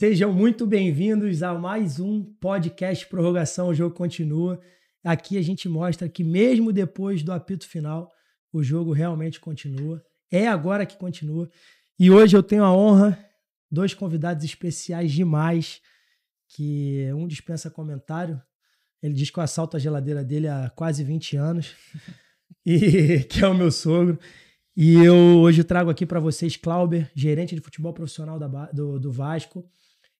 Sejam muito bem-vindos a mais um podcast Prorrogação, o jogo continua. Aqui a gente mostra que mesmo depois do apito final, o jogo realmente continua. É agora que continua. E hoje eu tenho a honra, dois convidados especiais demais, que um dispensa comentário. Ele diz que eu assalto a geladeira dele há quase 20 anos, e que é o meu sogro. E eu hoje trago aqui para vocês Clauber, gerente de futebol profissional do Vasco,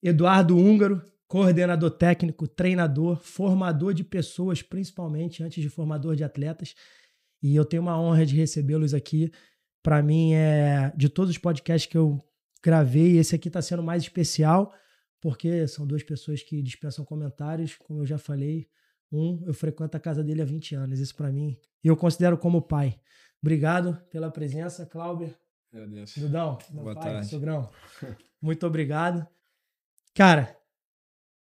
Eduardo Húngaro, coordenador técnico, treinador, formador de pessoas, principalmente antes de formador de atletas. E eu tenho uma honra de recebê-los aqui. Para mim, de todos os podcasts que eu gravei, esse aqui está sendo mais especial, porque são duas pessoas que dispensam comentários, como eu já falei. Eu frequento a casa dele há 20 anos. Isso para mim, eu considero como pai. Obrigado pela presença, Clauber. Agradeço. Dudão, meu Boa pai, tarde. sogrão. Muito obrigado. Cara,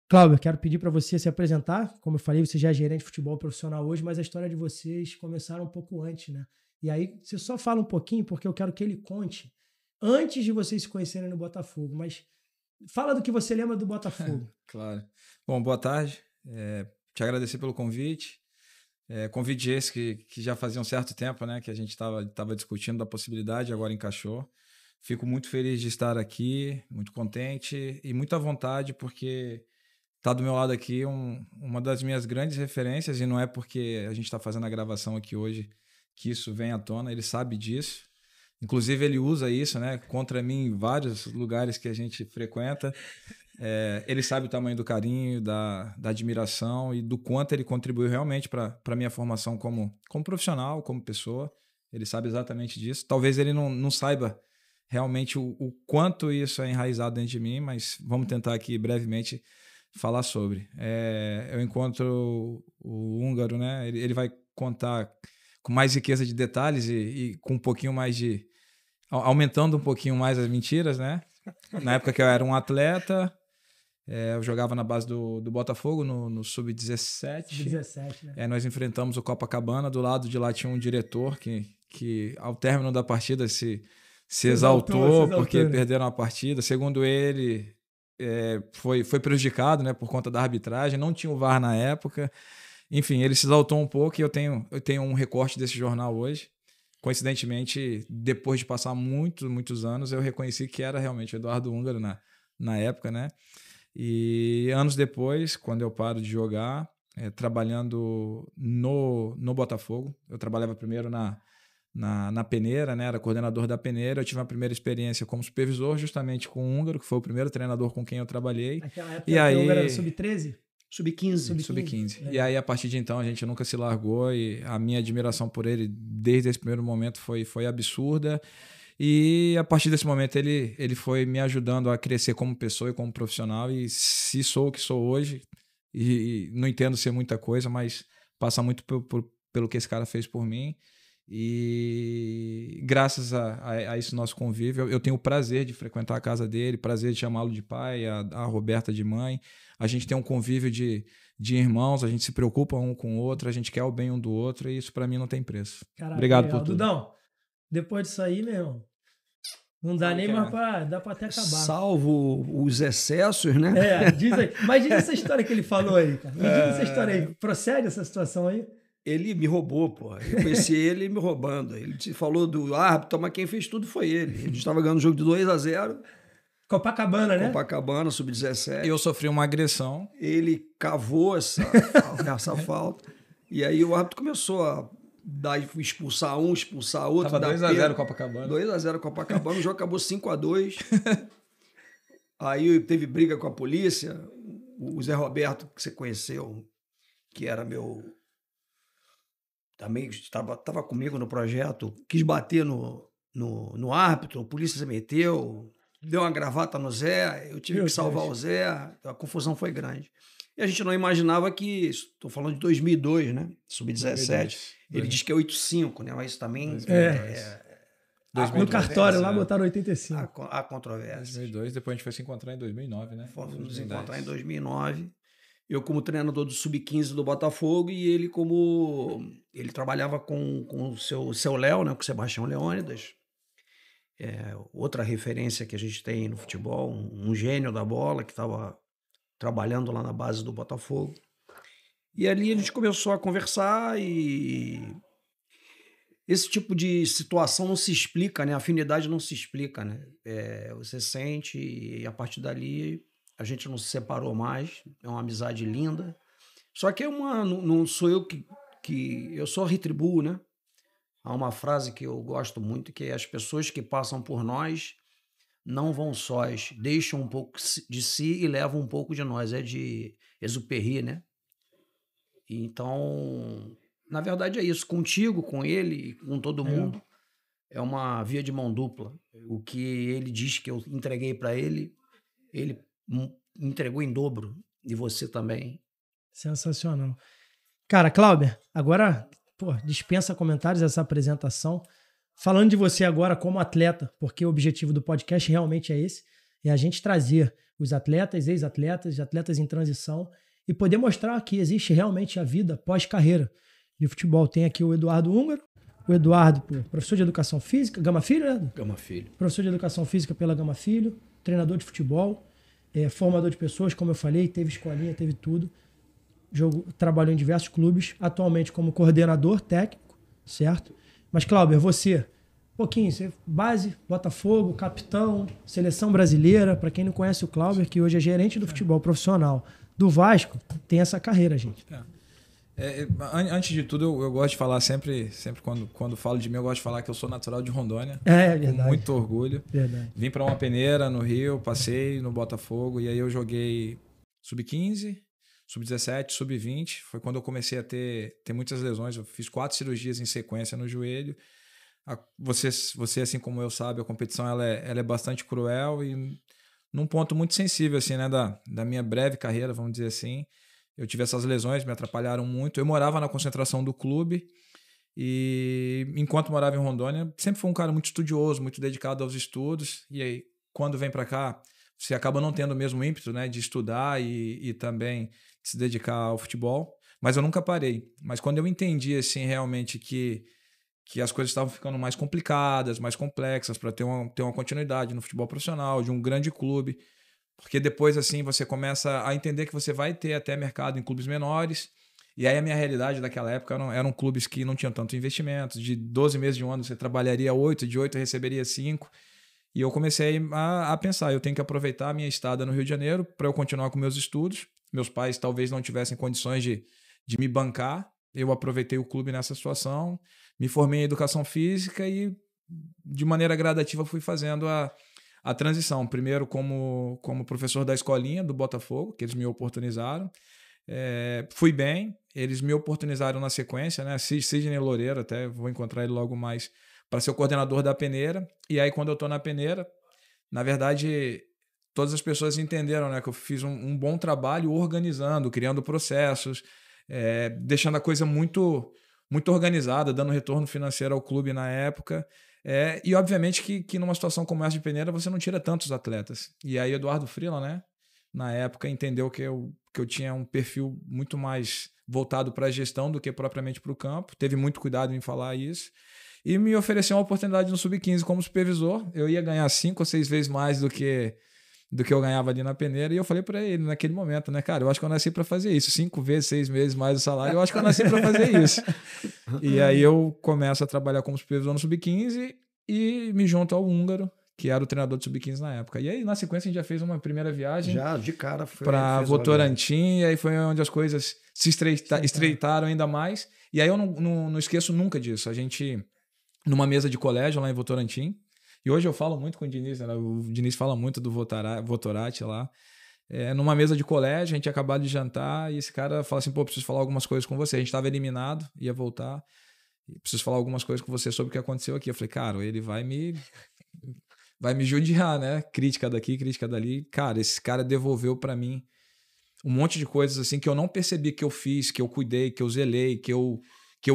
Clauber, quero pedir para você se apresentar. Como eu falei, você já é gerente de futebol profissional hoje, mas a história de vocês começaram um pouco antes, né? E aí você só fala um pouquinho, porque eu quero que ele conte antes de vocês se conhecerem no Botafogo, mas fala do que você lembra do Botafogo. Claro. Bom, boa tarde. Te agradecer pelo convite. Convite esse que já fazia um certo tempo, né, que a gente estava discutindo da possibilidade, agora encaixou. Fico muito feliz de estar aqui, muito contente e muito à vontade, porque está do meu lado aqui uma das minhas grandes referências, e não é porque a gente está fazendo a gravação aqui hoje que isso vem à tona, ele sabe disso. Inclusive, ele usa isso, né, contra mim em vários lugares que a gente frequenta. Ele sabe o tamanho do carinho, da admiração e do quanto ele contribuiu realmente para a minha formação como profissional, como pessoa. Ele sabe exatamente disso. Talvez ele não saiba realmente o quanto isso é enraizado dentro de mim, mas vamos tentar aqui brevemente falar sobre. Eu encontro o Húngaro, né? Ele vai contar com mais riqueza de detalhes e com um pouquinho mais aumentando um pouquinho mais as mentiras, né? Na época que eu era um atleta, eu jogava na base do Botafogo, no Sub-17. Sub-17, né? Nós enfrentamos o Copacabana, do lado de lá tinha um diretor que ao término da partida se exaltou porque né? Perderam a partida. Segundo ele, foi prejudicado, né, por conta da arbitragem, não tinha o VAR na época. Enfim, ele se exaltou um pouco e eu tenho um recorte desse jornal hoje. Coincidentemente, depois de passar muitos anos, eu reconheci que era realmente o Eduardo Húngaro na época, né? E anos depois, quando eu paro de jogar, trabalhando no Botafogo, eu trabalhava primeiro na peneira, né? Era coordenador da peneira. Eu tive uma primeira experiência como supervisor, justamente com o Húngaro, que foi o primeiro treinador com quem eu trabalhei. Naquela época, o Húngaro era sub-13? Sub-15. E aí, a partir de então, a gente nunca se largou e a minha admiração por ele, desde esse primeiro momento, foi absurda. E a partir desse momento, ele foi me ajudando a crescer como pessoa e como profissional. E se sou o que sou hoje, e não entendo ser muita coisa, mas passa muito pelo que esse cara fez por mim. E graças a esse nosso convívio, eu tenho o prazer de frequentar a casa dele, prazer de chamá-lo de pai, a Roberta de mãe. A gente tem um convívio de irmãos, a gente se preocupa um com o outro, a gente quer o bem um do outro, e isso para mim não tem preço. Caraca, obrigado legal. por tudo. Dudão, depois disso aí, meu irmão, não dá nem mais para... Dá para até acabar. Salvo os excessos, né? Diz aí. Mas diz essa história que ele falou aí, cara. Me diz essa história aí. Procede essa situação aí? Ele me roubou, pô. Eu conheci ele me roubando. Ele falou do árbitro, mas quem fez tudo foi ele. A gente estava ganhando o jogo de 2-0. Copacabana, né? Copacabana, sub-17. Eu sofri uma agressão. Ele cavou essa falta. E aí o árbitro começou a expulsar um, expulsar outro. Tava 2-0 Copacabana. 2-0 Copacabana, o jogo acabou 5-2. Aí teve briga com a polícia. O Zé Roberto, que você conheceu, que era meu... Também estava comigo no projeto, quis bater no árbitro, a polícia se meteu, deu uma gravata no Zé, eu tive que salvar o Zé, a confusão foi grande. E a gente não imaginava que, estou falando de 2002, né? Sub-17. Ele diz que é 85, né? Mas isso também... No cartório lá botaram 85. Há controvérsia. 2002, depois a gente foi se encontrar em 2009, né? Fomos nos encontrar em 2009. Eu como treinador do Sub-15 do Botafogo e ele como... Ele trabalhava com o seu Léo, né? Com o Sebastião Leônidas. outra referência que a gente tem no futebol, um gênio da bola que estava trabalhando lá na base do Botafogo. E ali a gente começou a conversar e esse tipo de situação não se explica, né? A afinidade não se explica, né? Você sente e a partir dali a gente não se separou mais. É uma amizade linda. Só que não sou eu que eu só retribuo, né? Há uma frase que eu gosto muito, que é: as pessoas que passam por nós não vão sós, deixam um pouco de si e levam um pouco de nós. É de Exupéry, né? Então, na verdade é isso. Contigo, com ele, com todo mundo, é uma via de mão dupla. O que ele diz que eu entreguei para ele, ele entregou em dobro. E você também. Sensacional. Cara, Cláuber, agora dispensa comentários essa apresentação. Falando de você agora como atleta, porque o objetivo do podcast realmente é esse, é a gente trazer os atletas, ex-atletas, atletas em transição e poder mostrar que existe realmente a vida pós-carreira de futebol. Tem aqui o Eduardo Húngaro, o Eduardo, professor de educação física, Gama Filho, né? Gama Filho. Professor de educação física pela Gama Filho, treinador de futebol, formador de pessoas, como eu falei, teve escolinha, teve tudo. Trabalhou em diversos clubes, atualmente como coordenador técnico, certo? Mas, Cláuber, você, base, Botafogo, capitão, seleção brasileira, para quem não conhece o Cláuber, que hoje é gerente do futebol profissional do Vasco, tem essa carreira, gente. Antes de tudo, eu gosto de falar sempre quando falo de mim, eu gosto de falar que eu sou natural de Rondônia. Verdade. Com muito orgulho. Verdade. Vim para uma peneira no Rio, passei no Botafogo e aí eu joguei sub-15, sub-17, sub-20. Foi quando eu comecei a ter muitas lesões. Eu fiz 4 cirurgias em sequência no joelho. Você assim como eu, sabe, a competição ela é bastante cruel e num ponto muito sensível assim, né, da minha breve carreira, vamos dizer assim. Eu tive essas lesões, me atrapalharam muito. Eu morava na concentração do clube e, enquanto morava em Rondônia, sempre fui um cara muito estudioso, muito dedicado aos estudos. E aí, quando vem para cá, você acaba não tendo o mesmo ímpeto, né, de estudar e também se dedicar ao futebol. Mas eu nunca parei. Mas quando eu entendi, assim, realmente que as coisas estavam ficando mais complicadas, mais complexas para ter uma continuidade no futebol profissional, de um grande clube. Porque depois, assim, você começa a entender que você vai ter até mercado em clubes menores. E aí a minha realidade daquela época eram clubes que não tinham tanto investimento. De 12 meses de um ano você trabalharia 8, de 8 receberia 5. E eu comecei a pensar, eu tenho que aproveitar a minha estada no Rio de Janeiro para eu continuar com meus estudos. Meus pais talvez não tivessem condições de me bancar. Eu aproveitei o clube nessa situação, me formei em educação física e de maneira gradativa fui fazendo a transição. Primeiro como professor da escolinha do Botafogo, que eles me oportunizaram. Fui bem, eles me oportunizaram na sequência, né? Sidney Loureiro, até vou encontrar ele logo mais, para ser o coordenador da peneira. E aí quando eu estou na peneira, na verdade, todas as pessoas entenderam, né, que eu fiz um bom trabalho organizando, criando processos, deixando a coisa muito, muito organizada, dando retorno financeiro ao clube na época. E obviamente que numa situação como essa de peneira você não tira tantos atletas. E aí Eduardo Freeland, né, na época entendeu que eu tinha um perfil muito mais voltado para a gestão do que propriamente para o campo. Teve muito cuidado em falar isso. E me ofereceu uma oportunidade no Sub-15 como supervisor. Eu ia ganhar 5 ou 6 vezes mais do que eu ganhava ali na peneira. E eu falei para ele naquele momento, né, cara, eu acho que eu nasci para fazer isso. 5 vezes, 6 meses mais o salário, eu acho que eu nasci para fazer isso. E aí eu começo a trabalhar como supervisor no Sub-15 e me junto ao Húngaro, que era o treinador do Sub-15 na época. E aí, na sequência, a gente já fez uma primeira viagem. Já, de cara, foi para Votorantim, e aí foi onde as coisas se estreitaram ainda mais. E aí eu não esqueço nunca disso. A gente, numa mesa de colégio lá em Votorantim, e hoje eu falo muito com o Diniz, né? O Diniz fala muito do Votorati lá. Numa mesa de colégio, a gente tinha acabado de jantar, e esse cara fala assim, preciso falar algumas coisas com você. A gente estava eliminado, ia voltar. Preciso falar algumas coisas com você sobre o que aconteceu aqui. Eu falei, cara, ele vai me judiar, né? Crítica daqui, crítica dali. Cara, esse cara devolveu para mim um monte de coisas assim que eu não percebi que eu fiz, que eu cuidei, que eu zelei, que eu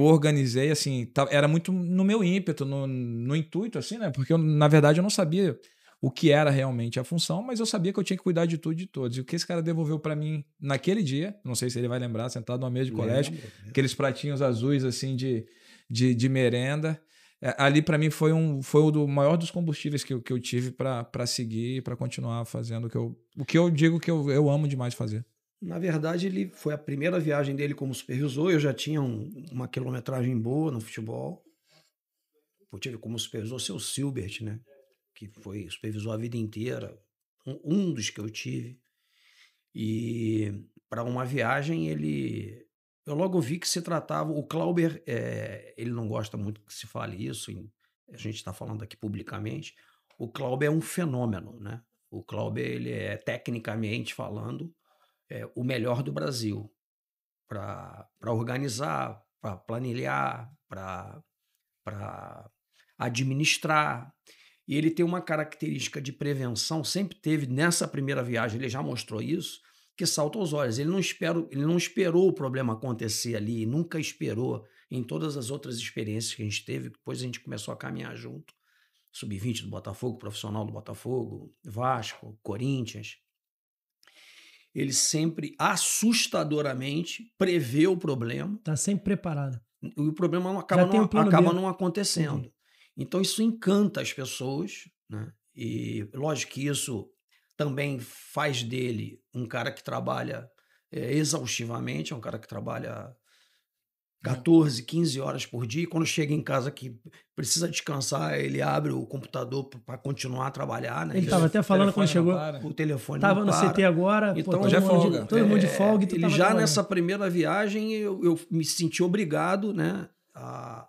organizei, assim, era muito no meu ímpeto, no intuito, assim, né? Porque na verdade eu não sabia o que era realmente a função, mas eu sabia que eu tinha que cuidar de tudo e de todos. E o que esse cara devolveu para mim naquele dia, não sei se ele vai lembrar, sentado numa mesa de colégio, aqueles pratinhos azuis assim de merenda. ali para mim foi o maior dos combustíveis que eu tive para seguir, para continuar fazendo o que eu digo que eu amo demais fazer. Na verdade, ele foi a primeira viagem dele como supervisor. Eu já tinha uma quilometragem boa no futebol. Eu tive como supervisor o seu Silbert, né? Que foi supervisor a vida inteira. Um dos que eu tive. E para uma viagem, eu logo vi que se tratava... O Clauber, ele não gosta muito que se fale isso, a gente está falando aqui publicamente. O Clauber é um fenômeno, né? O Clauber, ele é, tecnicamente falando, o melhor do Brasil para organizar, para planilhar, para administrar. E ele tem uma característica de prevenção, sempre teve nessa primeira viagem, ele já mostrou isso, que salta aos olhos. Ele não esperou o problema acontecer ali, nunca esperou em todas as outras experiências que a gente teve, depois a gente começou a caminhar junto. Sub-20 do Botafogo, profissional do Botafogo, Vasco, Corinthians. Ele sempre, assustadoramente, prevê o problema. Está sempre preparado. E o problema acaba não acontecendo. Então, isso encanta as pessoas, né? E, lógico que isso também faz dele um cara que trabalha exaustivamente, é um cara que trabalha 14, 15 horas por dia. E quando chega em casa que precisa descansar, ele abre o computador para continuar a trabalhar, né? Ele estava até falando quando chegou. O telefone estava no CT agora, então, todo mundo de folga. Ele já nessa primeira viagem, eu me senti obrigado, né, a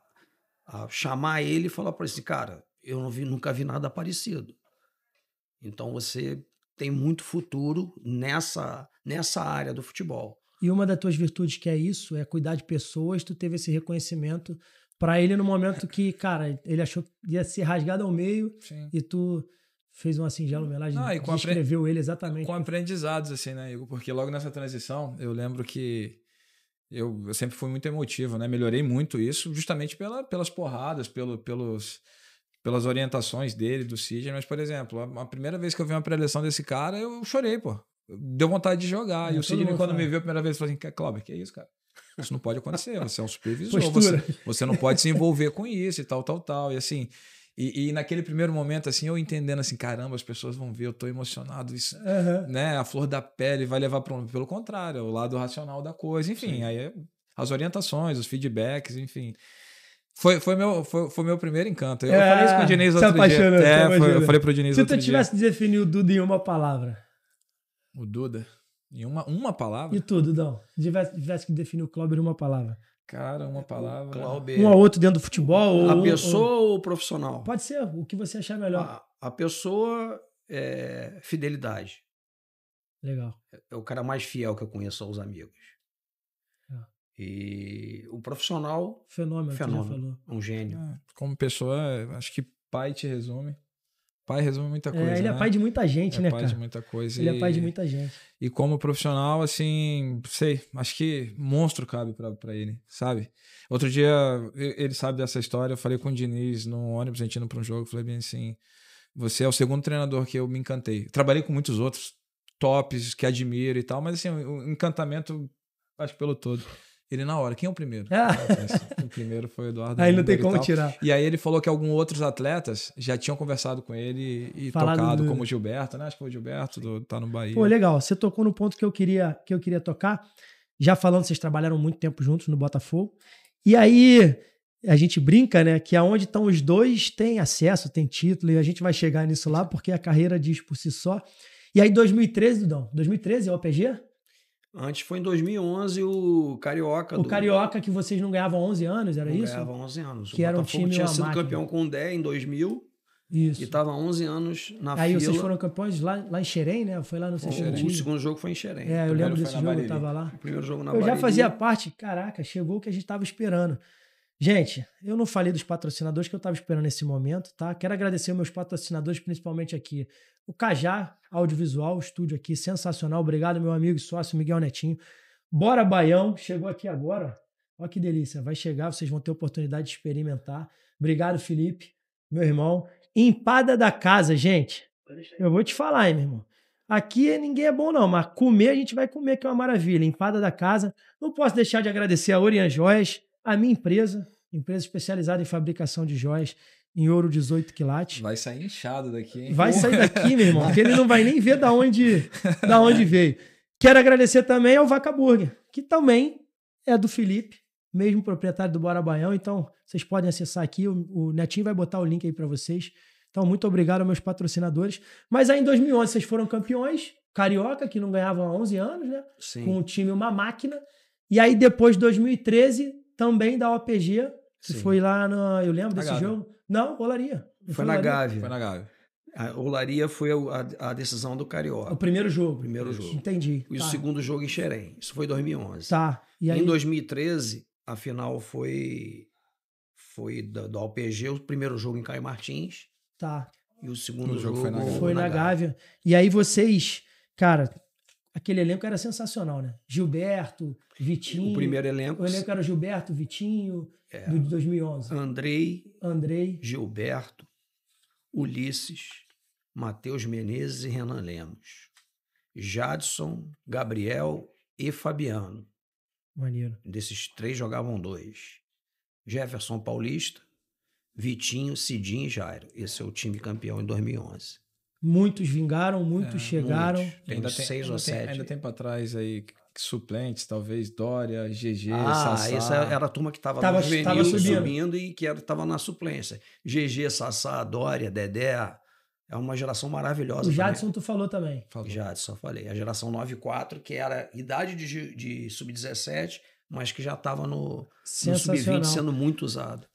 chamar ele e falar para ele assim, cara, eu nunca vi nada parecido. Então você tem muito futuro nessa área do futebol. E uma das tuas virtudes que é isso, é cuidar de pessoas. Tu teve esse reconhecimento para ele no momento que, cara, ele achou que ia ser rasgado ao meio. Sim. E tu fez uma singela homenagem, descreveu ele exatamente. Com aprendizados, assim, né, Igor? Porque logo nessa transição, eu lembro que eu sempre fui muito emotivo, né? Melhorei muito isso justamente pelas porradas, pelas orientações dele, do Sidney. Mas, por exemplo, a primeira vez que eu vi uma pré-eleição desse cara, eu chorei, pô. Deu vontade de jogar. E o Sidney, quando me viu a primeira vez, falou assim, Cláudio, que é isso, cara? Isso não pode acontecer. Você é um supervisor. Você não pode se envolver com isso e tal. E assim... E naquele primeiro momento, assim, eu entendendo assim, caramba, as pessoas vão ver, eu tô emocionado, isso, né? A flor da pele vai levar para pelo contrário, é o lado racional da coisa, enfim, sim. Aí as orientações, os feedbacks, enfim. Foi meu primeiro encanto. Eu falei isso com o Diniz outro dia. Eu falei pro Diniz outro dia. Se tu tivesse de definir o Duda em uma palavra. O Duda? Em uma palavra? E tu, Dudão? Tivesse que definir o Clauber em uma palavra. Cara, uma palavra. Um ou outro dentro do futebol? A pessoa ou o profissional? Pode ser, o que você achar melhor. A pessoa é fidelidade. Legal. É o cara mais fiel que eu conheço aos amigos. E o profissional... Fenômeno. Já falou. Um gênio. Como pessoa, acho que pai te resume. Pai resume muita coisa, ele é pai de muita gente, né, cara? É pai de muita coisa. Ele é pai de muita gente. E como profissional, assim, acho que monstro cabe pra ele, sabe? Outro dia, ele sabe dessa história, eu falei com o Diniz no ônibus, a gente indo pra um jogo, eu falei bem assim, você é o segundo treinador que eu me encantei. Trabalhei com muitos outros tops que admiro e tal, mas assim, o encantamento, acho que pelo todo. Ele na hora, quem é o primeiro? O primeiro foi o Eduardo. Aí não tem como tirar. E aí ele falou que alguns outros atletas já tinham conversado com ele e tocado, como o Gilberto, né? Acho que foi o Gilberto, tá no Bahia. Pô, legal. Você tocou no ponto que eu queria tocar. Já falando, vocês trabalharam muito tempo juntos no Botafogo. E aí, a gente brinca, né? Que aonde estão os dois tem acesso, tem título. E a gente vai chegar nisso lá, porque a carreira diz por si só. E aí, 2013, Dudão? 2013 é o APG? Antes foi em 2011 o Carioca. O Carioca que vocês não ganhavam há 11 anos, era isso? Ganhavam 11 anos. Que era um time tinha sido campeão com o Dé em 2000. Isso. E estava 11 anos na fila. Aí vocês foram campeões lá em Xerém, né? Foi lá no O segundo jogo foi em Xerém. Eu lembro desse jogo, eu tava lá. O primeiro jogo na Bariri. Eu já fazia parte, caraca, chegou o que a gente tava esperando. Gente, eu não falei dos patrocinadores que eu tava esperando nesse momento, tá? Quero agradecer aos meus patrocinadores, principalmente aqui. O Cajá Audiovisual, o estúdio aqui, sensacional. Obrigado, meu amigo e sócio Miguel Netinho. Bora Baião, chegou aqui agora. Olha que delícia, vai chegar, vocês vão ter oportunidade de experimentar. Obrigado, Felipe, meu irmão. Empada da casa, gente. Eu vou te falar, hein, meu irmão. Aqui ninguém é bom não, mas comer a gente vai comer, que é uma maravilha. Empada da casa. Não posso deixar de agradecer a Orian Joias, a minha empresa, empresa especializada em fabricação de joias em ouro 18 quilates. Vai sair inchado daqui, hein? Vai sair daqui, meu irmão, porque ele não vai nem ver da onde veio. Quero agradecer também ao Vaca Burger, que também é do Felipe, mesmo proprietário do Bora Baião. Então, vocês podem acessar aqui, o Netinho vai botar o link aí para vocês. Então, muito obrigado aos meus patrocinadores. Mas aí em 2011 vocês foram campeões, carioca, que não ganhavam há 11 anos, né? Sim. Com o time Uma Máquina. E aí depois, 2013, também da OPG, que foi lá no... Eu lembro desse jogo. Não, Olaria. Foi na Gávea. Foi na Gávea. A Olaria foi a decisão do Carioca. O primeiro jogo. Primeiro jogo. Entendi. E o segundo jogo em Xerém. Isso foi em 2011. Tá. E aí... Em 2013, a final foi da OPG, o primeiro jogo em Caio Martins. Tá. E o segundo jogo foi na Gávea. E aí vocês, cara, aquele elenco era sensacional, né? Gilberto, Vitinho. O primeiro elenco. O elenco era Gilberto, Vitinho, do de 2011. Andrei, Gilberto, Ulisses, Matheus Menezes e Renan Lemos. Jadson, Gabriel e Fabiano. Maneiro. Desses 3 jogavam 2. Jefferson Paulista, Vitinho, Cidinho e Jairo. Esse é o time campeão em 2011. Muitos vingaram, muitos chegaram. Tem 6 ou 7. Ainda tem para trás aí suplentes, talvez Dória, GG, Sassá. Essa era a turma que estava no juvenil, subindo e que estava na suplência. GG, Sassá, Dória, Dedé. É uma geração maravilhosa. O Jadson tu falou também. Jadson, falei. A geração 9-4, que era idade de sub-17, mas que já estava no sub-20 sendo muito usado.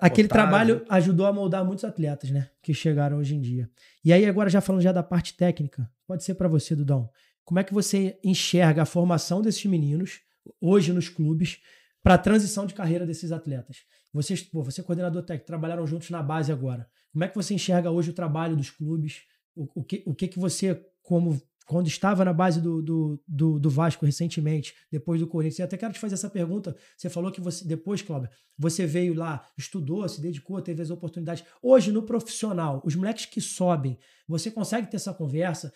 Aquele trabalho ajudou a moldar muitos atletas, né? Que chegaram hoje em dia. E aí, agora já falando já da parte técnica, pode ser para você, Dudão. Como é que você enxerga a formação desses meninos, hoje nos clubes, para a transição de carreira desses atletas? Você é coordenador técnico, trabalharam juntos na base agora. Como é que você enxerga hoje o trabalho dos clubes? O que você, quando estava na base do Vasco recentemente, depois do Corinthians, eu até quero te fazer essa pergunta. Você falou que depois, Cláudio, você veio lá, estudou, se dedicou, teve as oportunidades. Hoje, no profissional, os moleques que sobem, você consegue ter essa conversa?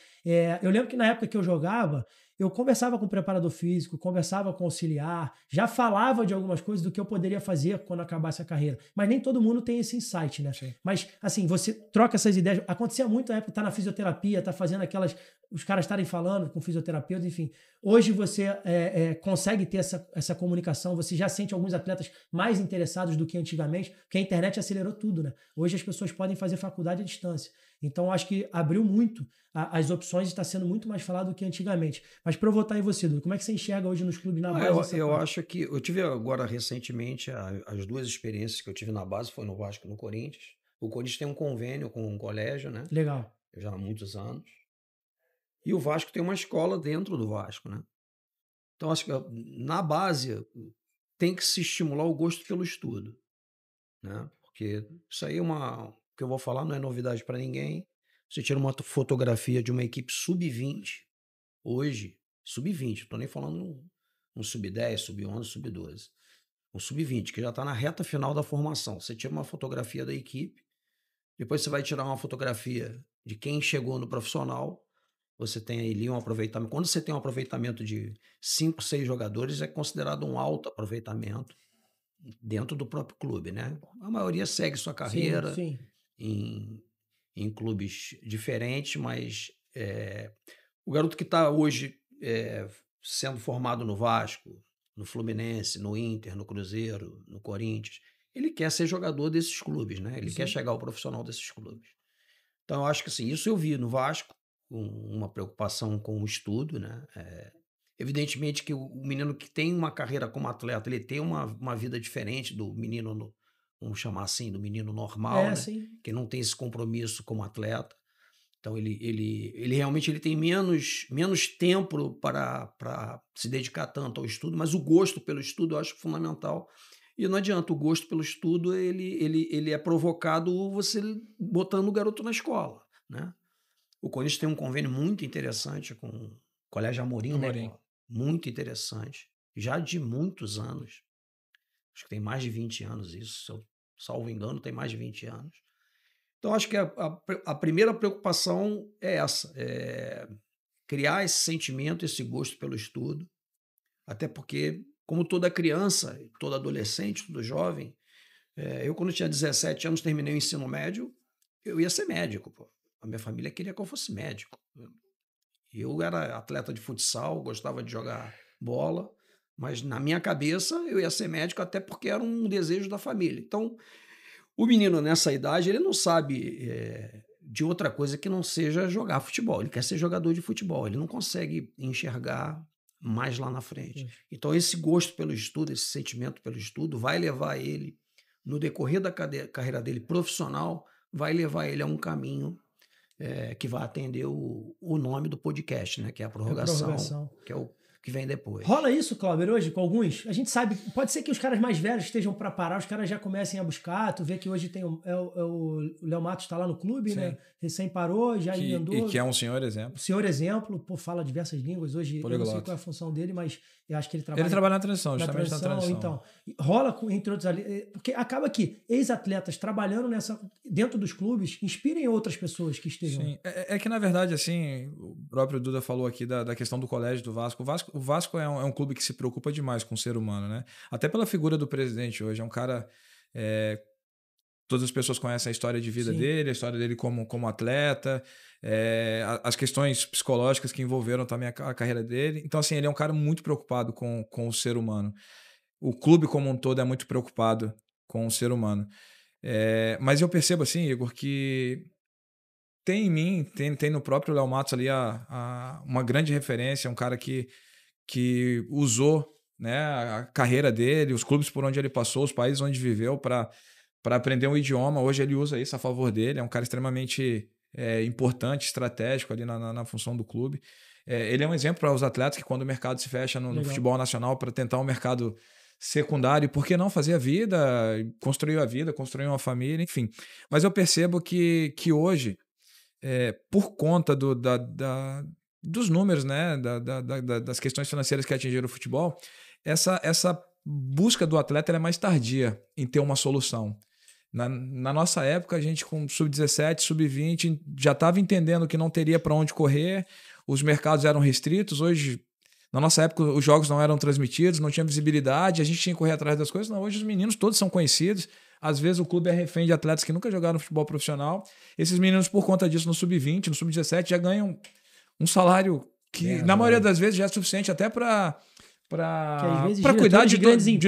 Eu lembro que na época que eu jogava, eu conversava com o preparador físico, conversava com o auxiliar, já falava de algumas coisas do que eu poderia fazer quando acabasse a carreira. Mas nem todo mundo tem esse insight, né? Sim. Mas, assim, você troca essas ideias. Acontecia muito na época, tá na fisioterapia, tá fazendo os caras estarem falando com o fisioterapeuta, enfim. Hoje você consegue ter essa comunicação, você já sente alguns atletas mais interessados do que antigamente, porque a internet acelerou tudo, né? Hoje as pessoas podem fazer faculdade à distância. Então, acho que abriu muito as opções e está sendo muito mais falado do que antigamente. Mas para eu votar em você, Dudu, como é que você enxerga hoje nos clubes na base? Eu acho que... Eu tive agora, recentemente, as 2 experiências que eu tive na base, foi no Vasco e no Corinthians. O Corinthians tem um convênio com um colégio, né? Legal. Já há muitos anos. E o Vasco tem uma escola dentro do Vasco, né? Então, acho que na base tem que se estimular o gosto pelo estudo, né? Porque isso aí o que eu vou falar não é novidade para ninguém. Você tira uma fotografia de uma equipe sub-20, hoje, sub-20, estou nem falando um sub-10, sub-11, sub-12. Um sub-20, que já está na reta final da formação. Você tira uma fotografia da equipe, depois você vai tirar uma fotografia de quem chegou no profissional, você tem ali um aproveitamento. Quando você tem um aproveitamento de 5, 6 jogadores, é considerado um alto aproveitamento dentro do próprio clube, né? A maioria segue sua carreira sim. Em clubes diferentes, mas o garoto que está hoje sendo formado no Vasco, no Fluminense, no Inter, no Cruzeiro, no Corinthians, ele quer ser jogador desses clubes, né? Ele quer chegar ao profissional desses clubes. Então, eu acho que assim, isso eu vi no Vasco, uma preocupação com o estudo, né? Evidentemente que o menino que tem uma carreira como atleta, ele tem uma vida diferente do menino, vamos chamar assim, do menino normal, né? Que não tem esse compromisso como atleta. Então, ele realmente tem menos tempo para se dedicar tanto ao estudo, mas o gosto pelo estudo eu acho fundamental. E não adianta, o gosto pelo estudo ele é provocado você botando o garoto na escola, né? O Corinthians tem um convênio muito interessante com o Colégio Amorim, né? Muito interessante, já de muitos anos. Acho que tem mais de 20 anos isso, se eu salvo engano, tem mais de 20 anos. Então, acho que a primeira preocupação é essa, criar esse sentimento, esse gosto pelo estudo, até porque como toda criança, todo adolescente, todo jovem, eu quando tinha 17 anos terminei o ensino médio, eu ia ser médico, pô. A minha família queria que eu fosse médico. Eu era atleta de futsal, gostava de jogar bola, mas na minha cabeça eu ia ser médico até porque era um desejo da família. Então, o menino nessa idade, ele não sabe de outra coisa que não seja jogar futebol. Ele quer ser jogador de futebol, ele não consegue enxergar mais lá na frente. Então, esse gosto pelo estudo, esse sentimento pelo estudo vai levar ele, no decorrer da carreira dele profissional, vai levar ele a um caminho que vai atender o nome do podcast, né? Que é a prorrogação, que é o que vem depois. Rola isso, Cláudio, hoje com alguns? A gente sabe, pode ser que os caras mais velhos estejam para parar, os caras já comecem a buscar. Tu vê que hoje tem o Léo Matos está lá no clube, né? Recém parou, já emendou. E que é um senhor exemplo. Senhor exemplo, pô, fala diversas línguas. Hoje eu não sei qual é a função dele, mas eu acho que ele trabalha... Ele trabalha na transição, justamente na transição. Então, rola, entre outros ali, porque acaba que ex-atletas trabalhando dentro dos clubes inspirem outras pessoas que estejam... Sim, é que na verdade, assim, o próprio Duda falou aqui da questão do colégio do Vasco. O Vasco é um clube que se preocupa demais com o ser humano, né? Até pela figura do presidente hoje. É um cara... todas as pessoas conhecem a história de vida dele, a história dele como atleta, as questões psicológicas que envolveram também a carreira dele. Então, assim, ele é um cara muito preocupado com o ser humano. O clube como um todo é muito preocupado com o ser humano. Mas eu percebo, assim, Igor, que tem em mim, tem no próprio Léo Matos ali uma grande referência, um cara que usou, né, a carreira dele, os clubes por onde ele passou, os países onde viveu para aprender um idioma. Hoje ele usa isso a favor dele, é um cara extremamente importante, estratégico ali na função do clube. Ele é um exemplo para os atletas que quando o mercado se fecha no futebol nacional para tentar um mercado secundário, por que não fazer a vida, construir uma família, enfim. Mas eu percebo que hoje, por conta dos números, né, das questões financeiras que atingiram o futebol, essa busca do atleta é mais tardia em ter uma solução. Na nossa época, a gente com sub-17, sub-20, já estava entendendo que não teria para onde correr, os mercados eram restritos. Hoje, na nossa época, os jogos não eram transmitidos, não tinha visibilidade, a gente tinha que correr atrás das coisas. Não, hoje os meninos todos são conhecidos, às vezes o clube é refém de atletas que nunca jogaram futebol profissional. Esses meninos, por conta disso, no sub-20, no sub-17, já ganham um salário que, na maioria das vezes, já é suficiente até para cuidar de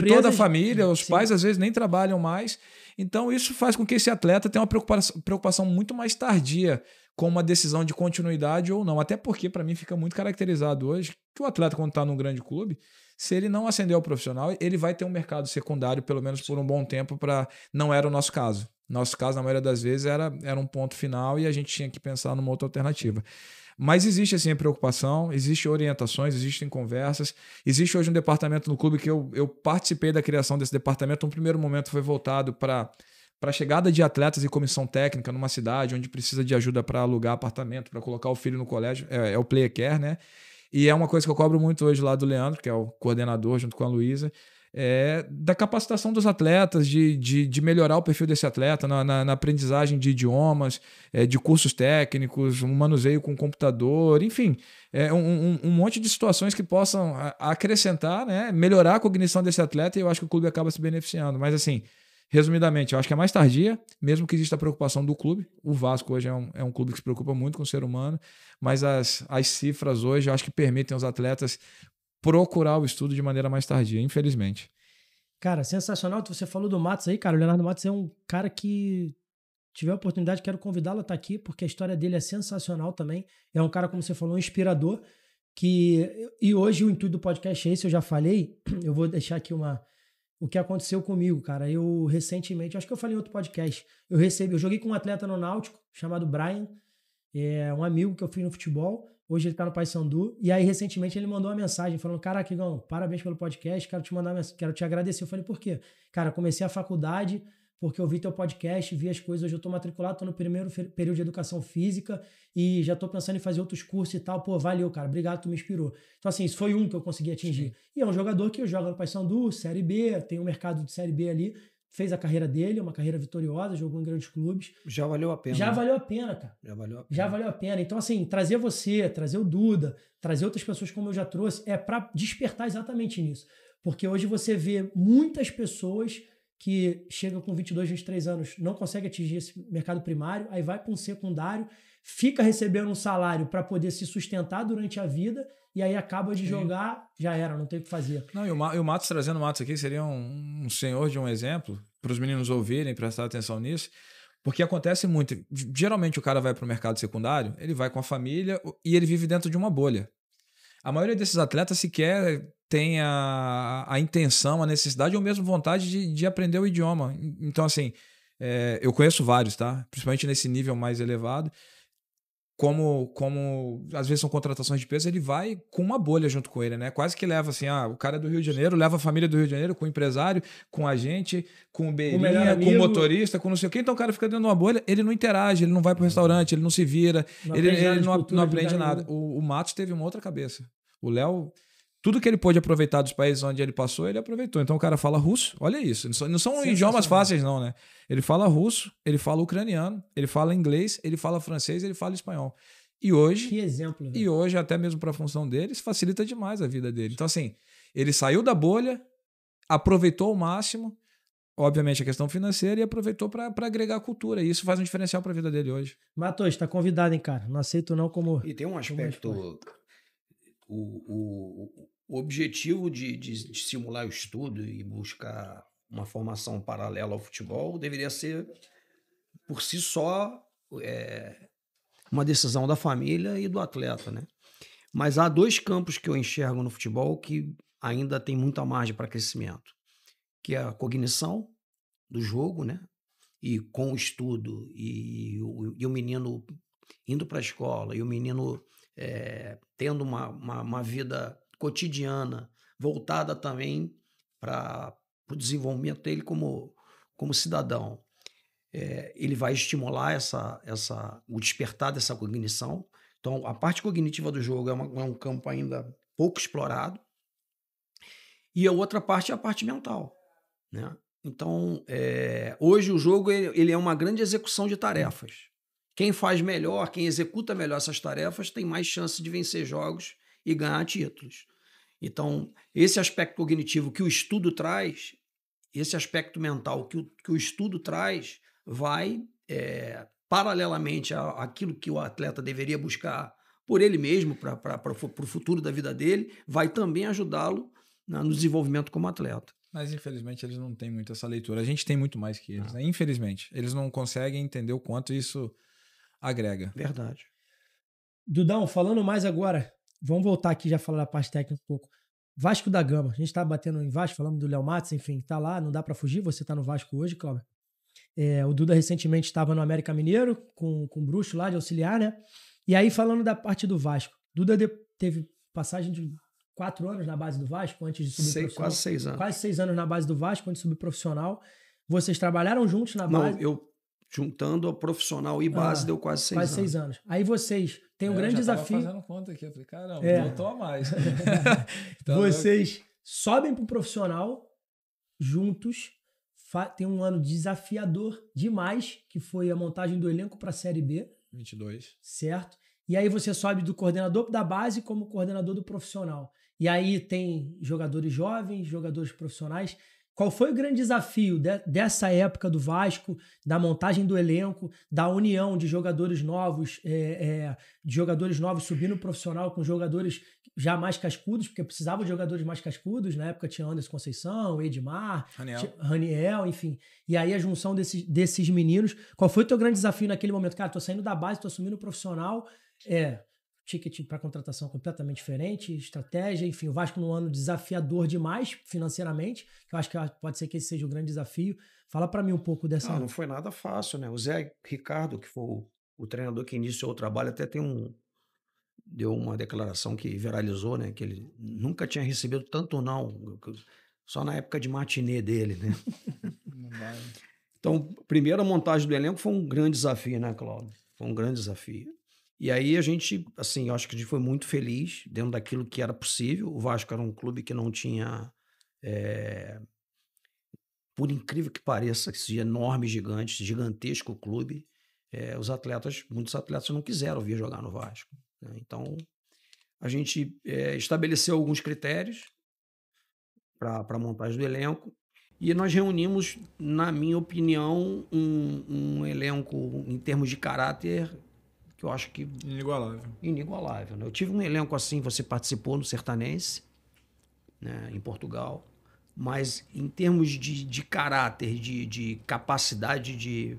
toda a família. Os pais, às vezes, nem trabalham mais. Então, isso faz com que esse atleta tenha uma preocupação muito mais tardia com uma decisão de continuidade ou não. Até porque, para mim, fica muito caracterizado hoje que o atleta, quando está num grande clube, se ele não ascender ao profissional, ele vai ter um mercado secundário, pelo menos por um bom tempo. Não era o nosso caso. Nosso caso, na maioria das vezes, era um ponto final e a gente tinha que pensar numa outra alternativa. Mas existe, assim, a preocupação, existem orientações, existem conversas. Existe hoje um departamento no clube que eu participei da criação desse departamento. Um primeiro momento foi voltado para a chegada de atletas e comissão técnica numa cidade onde precisa de ajuda para alugar apartamento, para colocar o filho no colégio. É o Player Care, né? E é uma coisa que eu cobro muito hoje lá do Leandro, que é o coordenador, junto com a Luísa, da capacitação dos atletas, de melhorar o perfil desse atleta na aprendizagem de idiomas, de cursos técnicos, um manuseio com computador, enfim, um monte de situações que possam acrescentar, né, melhorar a cognição desse atleta, e eu acho que o clube acaba se beneficiando. Mas assim, resumidamente, eu acho que é mais tardia, mesmo que exista a preocupação do clube. O Vasco hoje é um clube que se preocupa muito com o ser humano, mas as cifras hoje eu acho que permitem aos atletas procurar o estudo de maneira mais tardia, infelizmente. Cara, sensacional. Você falou do Matos aí, cara. O Leonardo Matos é um cara que, tiver a oportunidade, quero convidá-lo a estar aqui, porque a história dele é sensacional também. É um cara, como você falou, um inspirador. E hoje o intuito do podcast é esse, eu já falei. Eu vou deixar aqui o que aconteceu comigo, cara. Eu recentemente, acho que eu falei em outro podcast, eu joguei com um atleta no Náutico, chamado Brian, um amigo que eu fiz no futebol. Hoje ele tá no Paysandu. E aí, recentemente, ele mandou uma mensagem falando: caraca, Igão, parabéns pelo podcast, quero te agradecer. Eu falei: por quê? Cara, comecei a faculdade porque eu vi teu podcast, vi as coisas. Hoje eu tô matriculado, tô no primeiro período de educação física e já tô pensando em fazer outros cursos e tal. Pô, valeu, cara, obrigado, tu me inspirou. Então, assim, isso foi um que eu consegui atingir. Sim. E é um jogador que joga no Paysandu, Série B, tem um mercado de Série B ali. Fez a carreira dele, uma carreira vitoriosa, jogou em grandes clubes. Já valeu a pena. Já valeu a pena, cara. Já valeu a pena. Então, assim, trazer você, trazer o Duda, trazer outras pessoas como eu já trouxe, é para despertar exatamente nisso. Porque hoje você vê muitas pessoas que chegam com 22, 23 anos, não conseguem atingir esse mercado primário, aí vai para um secundário, fica recebendo um salário para poder se sustentar durante a vida e aí acaba de jogar, já era, não tem o que fazer. Não, e o Matos, trazendo o Matos aqui, seria um senhor de um exemplo para os meninos ouvirem, prestar atenção nisso, porque acontece muito. Geralmente o cara vai para o mercado secundário, ele vai com a família e ele vive dentro de uma bolha. A maioria desses atletas sequer tem a intenção, a necessidade ou mesmo vontade de aprender o idioma. Então, assim, eu conheço vários, tá? Principalmente nesse nível mais elevado. Como às vezes são contratações de peso, ele vai com uma bolha junto com ele, né? Quase que leva assim, o cara é do Rio de Janeiro, leva a família do Rio de Janeiro, com o empresário, com a gente, com o beirinha, com o motorista, com não sei o quê. Então o cara fica dentro de uma bolha, ele não interage, ele não vai pro restaurante, ele não se vira, ele não aprende nada. O Matos teve uma outra cabeça. O Léo, tudo que ele pôde aproveitar dos países onde ele passou, ele aproveitou. Então o cara fala russo, olha isso. Não são idiomas fáceis não, né? Ele fala russo, ele fala ucraniano, ele fala inglês, ele fala francês, ele fala espanhol. E hoje, que exemplo, né? E hoje, até mesmo para a função deles, facilita demais a vida dele. Então assim, ele saiu da bolha, aproveitou ao máximo, obviamente a questão financeira, e aproveitou para agregar cultura. E isso faz um diferencial para a vida dele hoje. Matos, está convidado, hein, cara? Não aceito não como... E tem um aspecto... O objetivo de simular o estudo e buscar uma formação paralela ao futebol deveria ser, por si só, uma decisão da família e do atleta, né? Mas há dois campos que eu enxergo no futebol que ainda tem muita margem para crescimento, que é a cognição do jogo, né? E com o estudo, e o menino indo para a escola, e o menino tendo uma vida cotidiana, voltada também para o desenvolvimento dele como cidadão. Ele vai estimular o despertar dessa cognição. Então, a parte cognitiva do jogo é um campo ainda pouco explorado. E a outra parte é a parte mental, né? Então, hoje o jogo ele é uma grande execução de tarefas. Quem faz melhor, quem executa melhor essas tarefas tem mais chance de vencer jogos e ganhar títulos. Então, esse aspecto cognitivo que o estudo traz, esse aspecto mental que o estudo traz, vai paralelamente àquilo que o atleta deveria buscar por ele mesmo, para o futuro da vida dele, vai também ajudá-lo no desenvolvimento como atleta. Mas, infelizmente, eles não têm muito essa leitura. A gente tem muito mais que eles, né? Infelizmente. Eles não conseguem entender o quanto isso agrega. Verdade. Dudão, falando mais agora, vamos voltar aqui já falar da parte técnica um pouco. Vasco da Gama, a gente tá batendo em Vasco, falando do Léo Matos, enfim, tá lá, não dá pra fugir, você tá no Vasco hoje, Cláudio. O Duda recentemente estava no América Mineiro, com o Bruxo lá de auxiliar, né? E aí, falando da parte do Vasco, Duda teve passagem de 4 anos na base do Vasco, antes de subir profissional. Quase 6 anos. Quase 6 anos na base do Vasco, antes de subir profissional. Vocês trabalharam juntos na base? Não, eu juntando a profissional e base deu quase 6 anos. Quase 6 anos. Aí vocês têm um grande desafio. Eu fazendo conta aqui, eu falei, caramba, voltou a mais. Então, vocês sobem para o profissional juntos, tem um ano desafiador demais, que foi a montagem do elenco para a Série B. 22. Certo? E aí você sobe do coordenador da base como coordenador do profissional. E aí tem jogadores jovens, jogadores profissionais. Qual foi o grande desafio dessa época do Vasco, da montagem do elenco, da união de jogadores novos, subindo o profissional com jogadores já mais cascudos, porque precisava de jogadores mais cascudos, na época tinha Anderson Conceição, Edmar, Raniel, enfim. E aí a junção desses meninos. Qual foi o teu grande desafio naquele momento? Cara, tô saindo da base, tô assumindo o profissional, ticket para contratação completamente diferente, estratégia, enfim, o Vasco num ano desafiador demais financeiramente, que eu acho que pode ser que esse seja o grande desafio. Fala para mim um pouco dessa... Não foi nada fácil, né? O Zé Ricardo, que foi o treinador que iniciou o trabalho, até deu uma declaração que viralizou, né? Que ele nunca tinha recebido tanto não, só na época de matinê dele, né? Não vai. Então, primeiro a montagem do elenco foi um grande desafio, né, Cláudio? Foi um grande desafio. E aí a gente, assim, eu acho que a gente foi muito feliz dentro daquilo que era possível. O Vasco era um clube que não tinha, por incrível que pareça, esse enorme, gigantesco clube. Muitos atletas não quiseram vir jogar no Vasco, né? Então, a gente estabeleceu alguns critérios, para a montagem do elenco. E nós reunimos, na minha opinião, um elenco em termos de caráter que eu acho que... Inigualável. Né? Eu tive um elenco assim, você participou no Sertanense, né, em Portugal, mas em termos de caráter, de capacidade de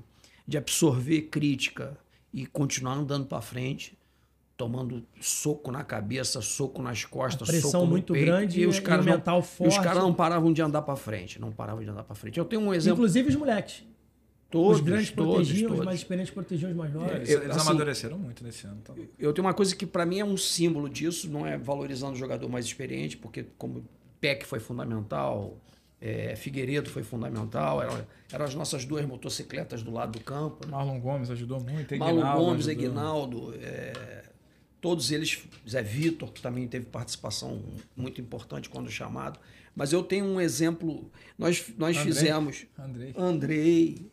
absorver crítica e continuar andando para frente, tomando soco na cabeça, soco nas costas, a pressão soco no muito peito, grande e os caras mental forte. E os caras não paravam de andar para frente, Eu tenho um exemplo... Inclusive os moleques. Todos, os grandes protegiam, todos. os mais experientes protegiam os mais novos. Eles amadureceram muito nesse ano. Tá? Eu tenho uma coisa que para mim é um símbolo disso, não é valorizando o jogador mais experiente, porque como Peck foi fundamental, Figueiredo foi fundamental, eram as nossas 2 motocicletas do lado do campo. Né? Marlon Gomes ajudou muito, Marlon Gomes, Aguinaldo, todos eles, Zé Vitor, que também teve participação muito importante quando chamado. Mas eu tenho um exemplo, nós fizemos... Andrei.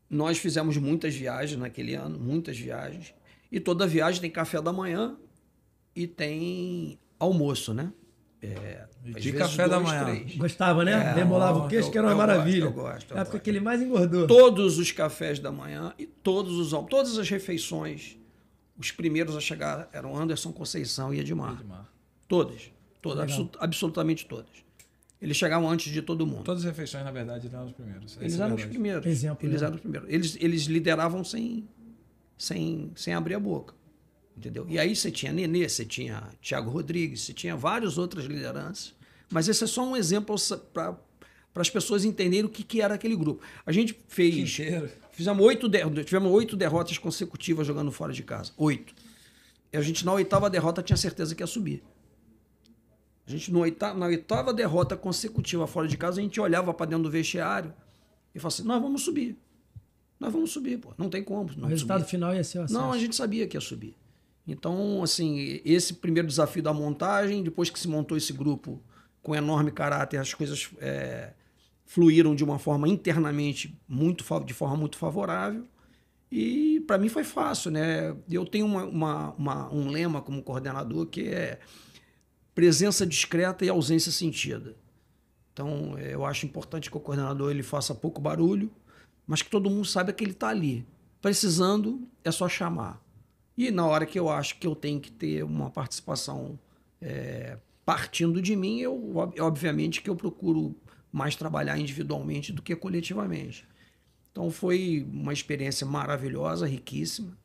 Nós fizemos muitas viagens naquele ano, muitas viagens. E toda viagem tem café da manhã e tem almoço, né? De café da manhã. 3. Gostava, né? Rebolava o queixo, que era uma maravilha. Eu gosto. É a época que ele mais engordou. Todos os cafés da manhã e todas as refeições, os primeiros a chegar eram Anderson Conceição e Edmar. Todas, absolutamente todas. Eles chegavam antes de todo mundo. Todas as refeições, na verdade, eram os primeiros. Eles eram os primeiros. Exemplo, eles eram os primeiros. Eles lideravam sem abrir a boca. Entendeu? E aí você tinha Nenê, você tinha Thiago Rodrigues, você tinha várias outras lideranças. Mas esse é só um exemplo para as pessoas entenderem o que era aquele grupo. A gente tivemos 8 derrotas consecutivas jogando fora de casa. 8. E a gente, na 8ª derrota, tinha certeza que ia subir. A gente, na 8ª derrota consecutiva fora de casa, a gente olhava para dentro do vestiário e falava assim, nós vamos subir, pô. Não tem como. O resultado final ia ser o acesso. Não, a gente sabia que ia subir. Então, assim, esse primeiro desafio da montagem, depois que se montou esse grupo com enorme caráter, as coisas fluíram de uma forma internamente de forma muito favorável. E para mim foi fácil, né? Eu tenho um lema como coordenador que é presença discreta e ausência sentida. Então, eu acho importante que o coordenador ele faça pouco barulho, mas que todo mundo saiba que ele está ali. Precisando, é só chamar. E na hora que eu acho que eu tenho que ter uma participação partindo de mim, obviamente que eu procuro mais trabalhar individualmente do que coletivamente. Então, foi uma experiência maravilhosa, riquíssima.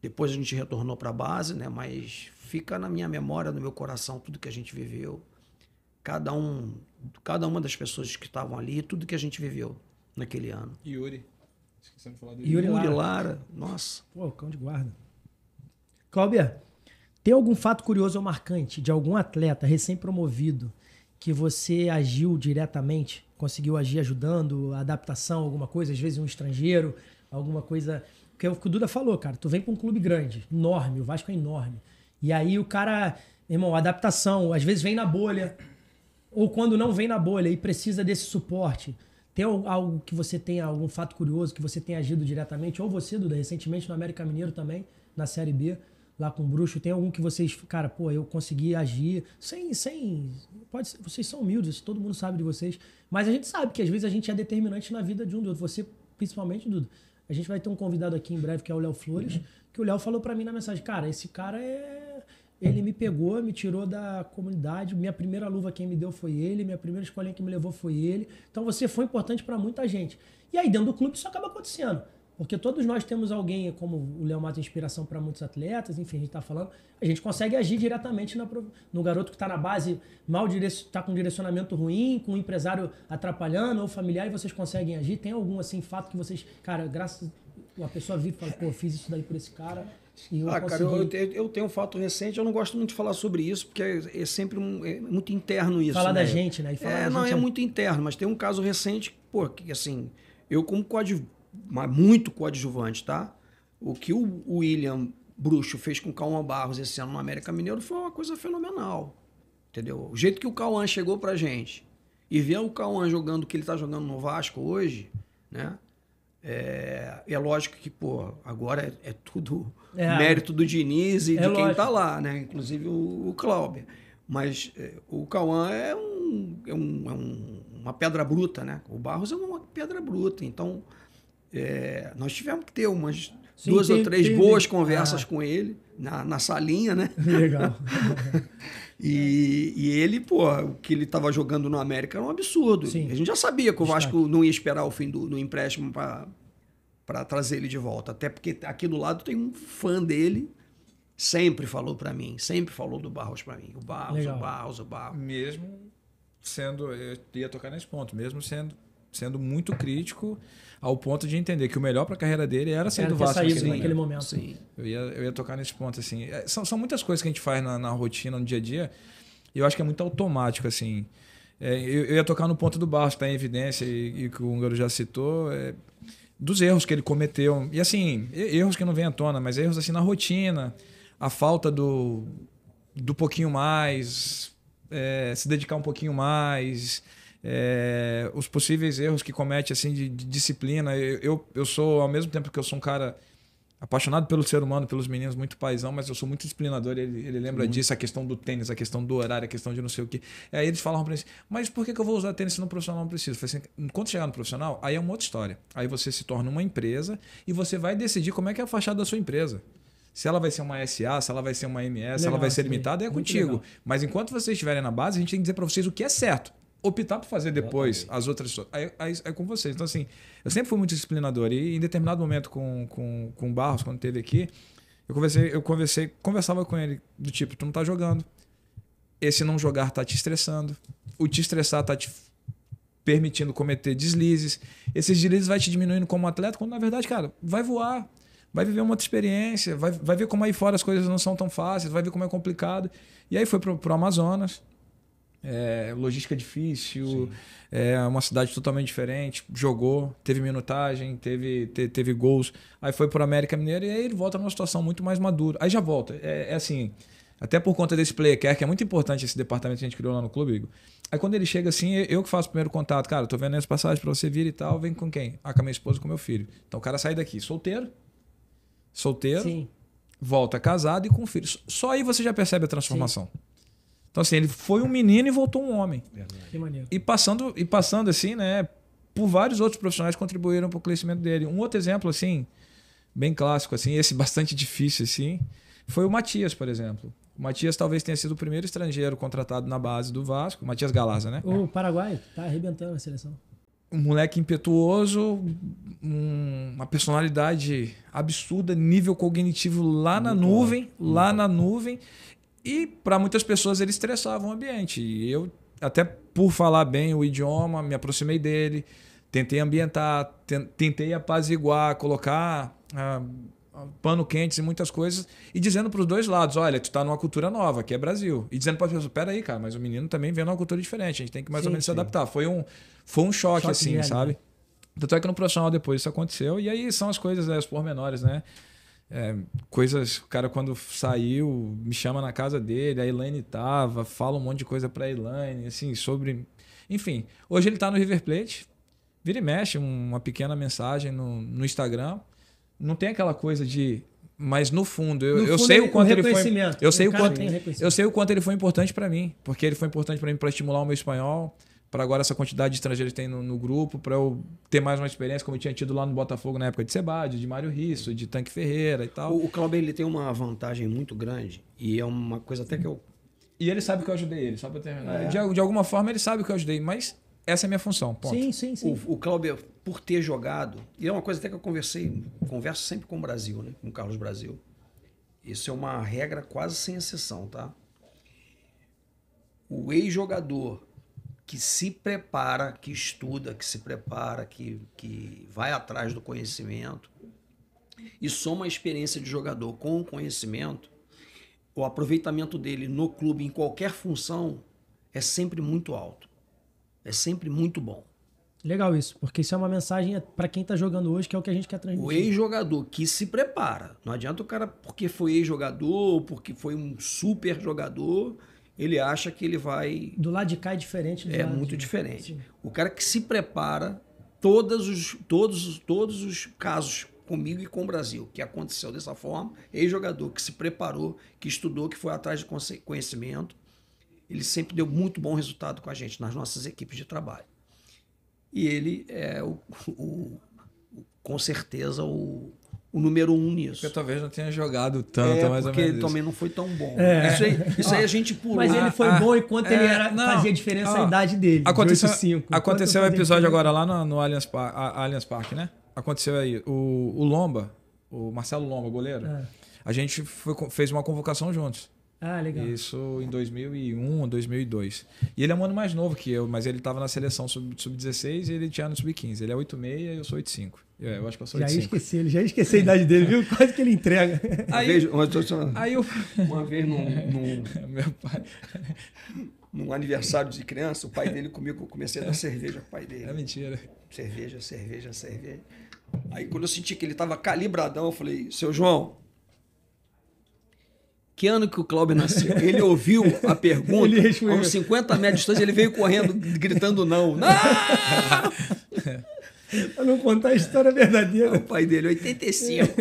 Depois a gente retornou para a base, né? Mas fica na minha memória, no meu coração, tudo que a gente viveu. Cada uma das pessoas que estavam ali, tudo que a gente viveu naquele ano. Yuri. Esquecemos de falar do Yuri Lara. Nossa. Pô, cão de guarda. Cláudio, tem algum fato curioso ou marcante de algum atleta recém-promovido que você agiu diretamente? Conseguiu agir ajudando, adaptação, alguma coisa? Às vezes um estrangeiro, alguma coisa... Porque o que o Duda falou, cara, tu vem pra um clube grande, enorme, o Vasco é enorme. E aí o cara, irmão, adaptação, às vezes vem na bolha, ou quando não vem na bolha e precisa desse suporte. Tem algo que você tenha, algum fato curioso que você tenha agido diretamente, ou você, Duda, recentemente no América Mineiro também, na Série B, lá com o Bruxo, tem algum que vocês, cara, pô, eu consegui agir pode ser, vocês são humildes, todo mundo sabe de vocês, mas a gente sabe que às vezes a gente é determinante na vida de um do outro, você principalmente, Duda. A gente vai ter um convidado aqui em breve que é o Léo Flores, que o Léo falou pra mim na mensagem, cara, esse cara ele me pegou, me tirou da comunidade, minha primeira luva quem me deu foi ele, minha primeira escolinha que me levou foi ele, então você foi importante pra muita gente. E aí dentro do clube isso acaba acontecendo. Porque todos nós temos alguém, como o Léo Matos, inspiração para muitos atletas, enfim, a gente está falando, a gente consegue agir diretamente no garoto que está na base, está com direcionamento ruim, com um empresário atrapalhando, ou familiar, e vocês conseguem agir? Tem algum, assim, fato que vocês, cara, a pessoa vive e fala, pô, eu fiz isso daí por esse cara, e eu consegui... Cara, eu tenho um fato recente, eu não gosto muito de falar sobre isso, porque é sempre muito interno isso. Falar né? da gente, né? E falar não, é muito interno, mas tem um caso recente, pô, que assim, eu como muito coadjuvante, tá? O que o William Bruxo fez com o Cauã Barros esse ano no América Mineiro foi uma coisa fenomenal, entendeu? O jeito que o Cauã chegou pra gente e ver o Cauã jogando o que ele tá jogando no Vasco hoje, né? É lógico que, pô, agora é tudo mérito do Diniz e de quem tá lá, né? Inclusive o Cláudio. Mas o Cauã é uma pedra bruta, né? O Barros é uma pedra bruta. Então, nós tivemos que ter umas 2 ou 3 boas conversas com ele na salinha, né? Legal. E ele, pô, o que ele estava jogando no América era um absurdo. Sim. A gente já sabia que o Vasco não ia esperar o fim do empréstimo para trazer ele de volta. Até porque aqui do lado tem um fã dele, sempre falou para mim, sempre falou do Barros para mim. O Barros, Legal. o Barros, o Barros. Mesmo sendo, eu ia tocar nesse ponto, mesmo sendo muito crítico ao ponto de entender que o melhor para a carreira dele era sair do Vasco naquele momento. Sim. Eu ia tocar nesse ponto, assim. São muitas coisas que a gente faz na rotina, no dia a dia, e eu acho que é muito automático, assim. Eu ia tocar no ponto do Barros, que está em evidência, e que o Húngaro já citou, dos erros que ele cometeu. E, assim, erros que não vêm à tona, mas erros assim na rotina, a falta do pouquinho mais, se dedicar um pouquinho mais, os possíveis erros que comete assim de disciplina. Eu sou, ao mesmo tempo que eu sou um cara apaixonado pelo ser humano, pelos meninos, muito paizão, mas eu sou muito disciplinador. Ele lembra disso, a questão do tênis, a questão do horário, a questão de não sei o quê. Aí eles falavam para mim, mas por que eu vou usar tênis se no profissional não preciso? Eu falei assim, quando chegar no profissional, aí é uma outra história. Aí você se torna uma empresa e você vai decidir como é que é a fachada da sua empresa. Se ela vai ser uma SA, se ela vai ser uma MS, se ela vai ser limitada, é contigo. Legal. Mas enquanto vocês estiverem na base, a gente tem que dizer para vocês o que é certo. Optar por fazer depois as outras... Aí com vocês. Então, assim, eu sempre fui muito disciplinador. E em determinado momento com o Barros, quando esteve aqui, conversava com ele do tipo, tu não tá jogando. Esse não jogar tá te estressando. O te estressar tá te permitindo cometer deslizes. Esses deslizes vai te diminuindo como atleta, quando na verdade, cara, vai voar. Vai viver uma outra experiência, vai ver como aí fora as coisas não são tão fáceis, vai ver como é complicado. E aí foi pro Amazonas. Logística difícil, uma cidade totalmente diferente, jogou, teve minutagem, teve gols, aí foi para o América Mineiro e aí ele volta numa situação muito mais madura, aí já volta, assim, até por conta desse player care, que é muito importante esse departamento que a gente criou lá no clube, Igor. Aí quando ele chega assim, eu que faço o primeiro contato, cara, tô vendo as passagens para você vir e tal, vem com quem? Com a minha esposa e com meu filho. Então o cara sai daqui solteiro, sim, volta casado e com filho, só aí você já percebe a transformação. Sim. Então, assim, ele foi um menino e voltou um homem. Que maneiro. E passando assim, né, por vários outros profissionais que contribuíram para o crescimento dele. Um outro exemplo, assim, bem clássico, assim, esse bastante difícil, assim, foi o Matias, por exemplo. O Matias talvez tenha sido o primeiro estrangeiro contratado na base do Vasco. O Matias Galaza, né? O Paraguai tá arrebentando a seleção. Um moleque impetuoso, uma personalidade absurda, nível cognitivo lá na nuvem. E para muitas pessoas ele estressava o ambiente. E eu, até por falar bem o idioma, me aproximei dele, tentei ambientar, tentei apaziguar, colocar pano quente em muitas coisas e dizendo para os dois lados, olha, tu tá numa cultura nova, que é Brasil. E dizendo para as pessoas, peraí, cara, mas o menino também vem numa cultura diferente, a gente tem que mais ou menos se adaptar. Foi um choque assim, sabe? Tanto é que no profissional depois isso aconteceu. E aí são as coisas, os pormenores, né? Coisas, o cara quando saiu me chama na casa dele, a Elaine fala um monte de coisa pra Elaine, assim, sobre... Enfim, hoje ele tá no River Plate, vira e mexe uma pequena mensagem no Instagram, não tem aquela coisa de... Mas no fundo, eu sei o quanto ele foi... Eu sei o quanto ele foi importante pra mim, porque ele foi importante pra mim pra estimular o meu espanhol, para agora essa quantidade de estrangeiros que tem no grupo, para eu ter mais uma experiência como eu tinha tido lá no Botafogo na época de Sebade, de Mário Risso, de Tanque Ferreira e tal. O Cláudio, ele tem uma vantagem muito grande e é uma coisa até que eu... E ele sabe que eu ajudei ele, só para terminar. De alguma forma ele sabe que eu ajudei, mas essa é a minha função, ponto. Sim. O Cláudio, por ter jogado, e é uma coisa até que eu converso sempre com o Brasil, né? Com o Carlos Brasil. Isso é uma regra quase sem exceção, tá? O ex-jogador que se prepara, que estuda, que se prepara, que vai atrás do conhecimento e soma a experiência de jogador com o conhecimento, o aproveitamento dele no clube, em qualquer função, é sempre muito alto. É sempre muito bom. Legal isso, porque isso é uma mensagem para quem está jogando hoje, que é o que a gente quer transmitir. O ex-jogador que se prepara. Não adianta o cara, porque foi ex-jogador, porque foi um super jogador... Ele acha que ele vai... Do lado de cá é diferente. É muito diferente. Sim. O cara que se prepara, todos os casos comigo e com o Brasil, que aconteceu dessa forma, ex-jogador que se preparou, que estudou, que foi atrás de conhecimento, ele sempre deu muito bom resultado com a gente, nas nossas equipes de trabalho. E ele é, com certeza, o número 1 nisso. Porque talvez não tenha jogado tanto, mais ou porque menos ele também não foi tão bom. É. Isso aí a gente pulou. Mas ele foi bom enquanto ele fazia diferença a idade dele. Aconteceu um episódio agora lá no Allianz Parque, né? Aconteceu aí. O Lomba, o Marcelo Lomba, goleiro, a gente fez uma convocação juntos. Ah, legal. Isso em 2001, 2002. E ele é um ano mais novo que eu, mas ele estava na seleção sub-16 e ele tinha no sub-15. Ele é 8,6 e eu sou 8,5. Eu acho que eu sou 8,5. Já esqueci a idade dele, viu? Quase que ele entrega. Uma vez meu pai. Num aniversário de criança, o pai dele comigo, eu comecei a dar cerveja pro pai dele. É mentira. Cerveja. Aí quando eu senti que ele estava calibradão, eu falei, seu João, que ano que o Cláudio nasceu? Ele ouviu a pergunta, a uns 50 metros de distância, ele veio correndo, gritando não. Não! Pra não contar a história verdadeira. O pai dele, 85.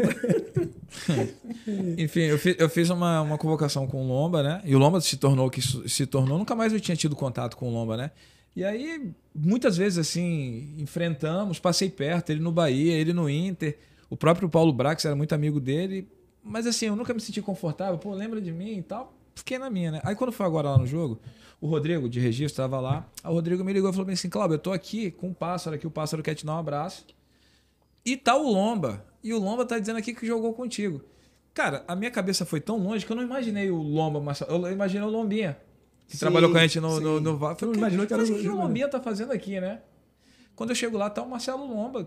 Enfim, eu fiz uma convocação com o Lomba, né? E o Lomba se tornou, nunca mais eu tinha tido contato com o Lomba, né? E aí, muitas vezes, assim, enfrentamos, passei perto, ele no Bahia, ele no Inter, o próprio Paulo Brax era muito amigo dele, mas assim, eu nunca me senti confortável, pô, lembra de mim e tal, fiquei na minha, né? Aí quando foi agora lá no jogo, o Rodrigo, de registro, estava lá, aí o Rodrigo me ligou e falou assim, Cláudio, eu tô aqui com um pássaro aqui, o pássaro quer te dar um abraço, e tá o Lomba, e o Lomba tá dizendo aqui que jogou contigo. Cara, a minha cabeça foi tão longe que eu não imaginei o Lomba, mas eu imaginei o Lombinha, que trabalhou com a gente no VAR. Falei, imaginou que era o que o Lombinha tá fazendo aqui, né? Quando eu chego lá, tá o Marcelo Lomba,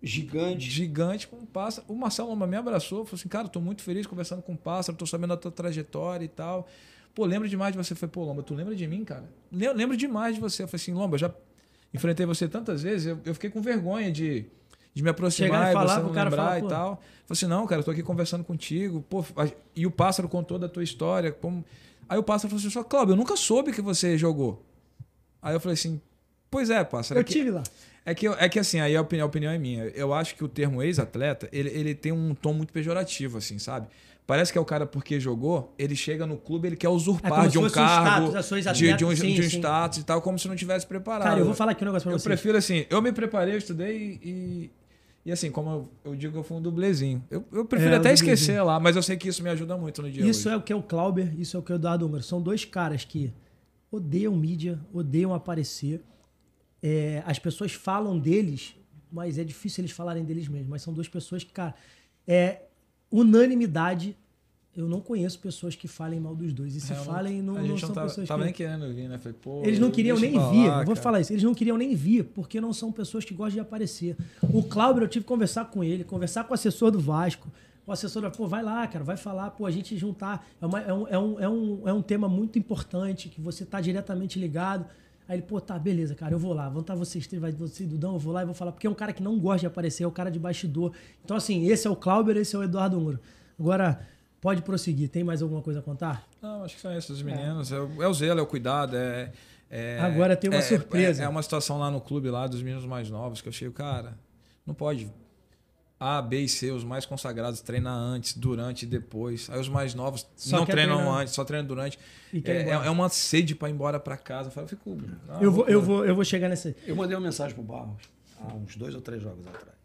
gigante com um pássaro. O Marcelo Lomba me abraçou, falou assim, cara, tô muito feliz conversando com o pássaro, tô sabendo da tua trajetória e tal. Pô, lembro demais de você. Eu falei, pô, Lomba, tu lembra de mim, cara? Lembro demais de você. Eu falei assim, Lomba, eu já enfrentei você tantas vezes, eu fiquei com vergonha de me aproximar e você não lembrar e tal. Eu falei assim, não, cara, eu tô aqui conversando contigo. Pô, e o pássaro contou da tua história. Aí o pássaro falou assim, só, Cláudio, eu nunca soube que você jogou. Aí eu falei assim, pois é, pássaro. Eu tive lá. É que assim, aí a opinião é minha. Eu acho que o termo ex-atleta, ele tem um tom muito pejorativo, assim, sabe? Parece que é o cara porque jogou, ele chega no clube, ele quer usurpar de um cargo, de um status e tal, como se não tivesse preparado. Cara, eu vou falar aqui um negócio pra você. Eu prefiro assim, eu me preparei, eu estudei e assim, como eu digo, eu fui um dublezinho. Eu prefiro até esquecer lá, mas eu sei que isso me ajuda muito no dia Isso hoje. é o que é o Clauber, isso é o que é o Eduardo Húngaro. São dois caras que odeiam mídia, odeiam aparecer. As pessoas falam deles, mas é difícil eles falarem deles mesmos. Mas são duas pessoas que, cara, unanimidade. Eu não conheço pessoas que falem mal dos dois. E se falem, não são pessoas que... nem querendo vir, né? Falei, pô, eles não queriam nem vir. Eu vou falar isso. Eles não queriam nem vir, porque não são pessoas que gostam de aparecer. O Cláudio, eu tive que conversar com ele, conversar com o assessor do Vasco. O assessor, pô, vai lá, cara, vai falar, pô, a gente juntar. É um tema muito importante, que você tá diretamente ligado. Aí ele, pô, tá, beleza, cara, eu vou lá. Vão estar vocês três, vai você, Dudão, eu vou lá e vou falar. Porque é um cara que não gosta de aparecer, é o cara de bastidor. Então, assim, esse é o Clauber, esse é o Eduardo Húngaro. Agora, pode prosseguir. Tem mais alguma coisa a contar? Não, acho que são esses meninos. É o zelo, é o cuidado, Agora tem uma surpresa. É uma situação lá no clube, lá dos meninos mais novos, que eu achei, cara, não pode... A, B e C, os mais consagrados, treinam antes, durante e depois. Aí os mais novos não treinam antes, só treinam durante. É uma sede para ir embora para casa. Eu fico... Eu vou chegar nessa... Eu mandei uma mensagem pro Barros há uns 2 ou 3 jogos atrás.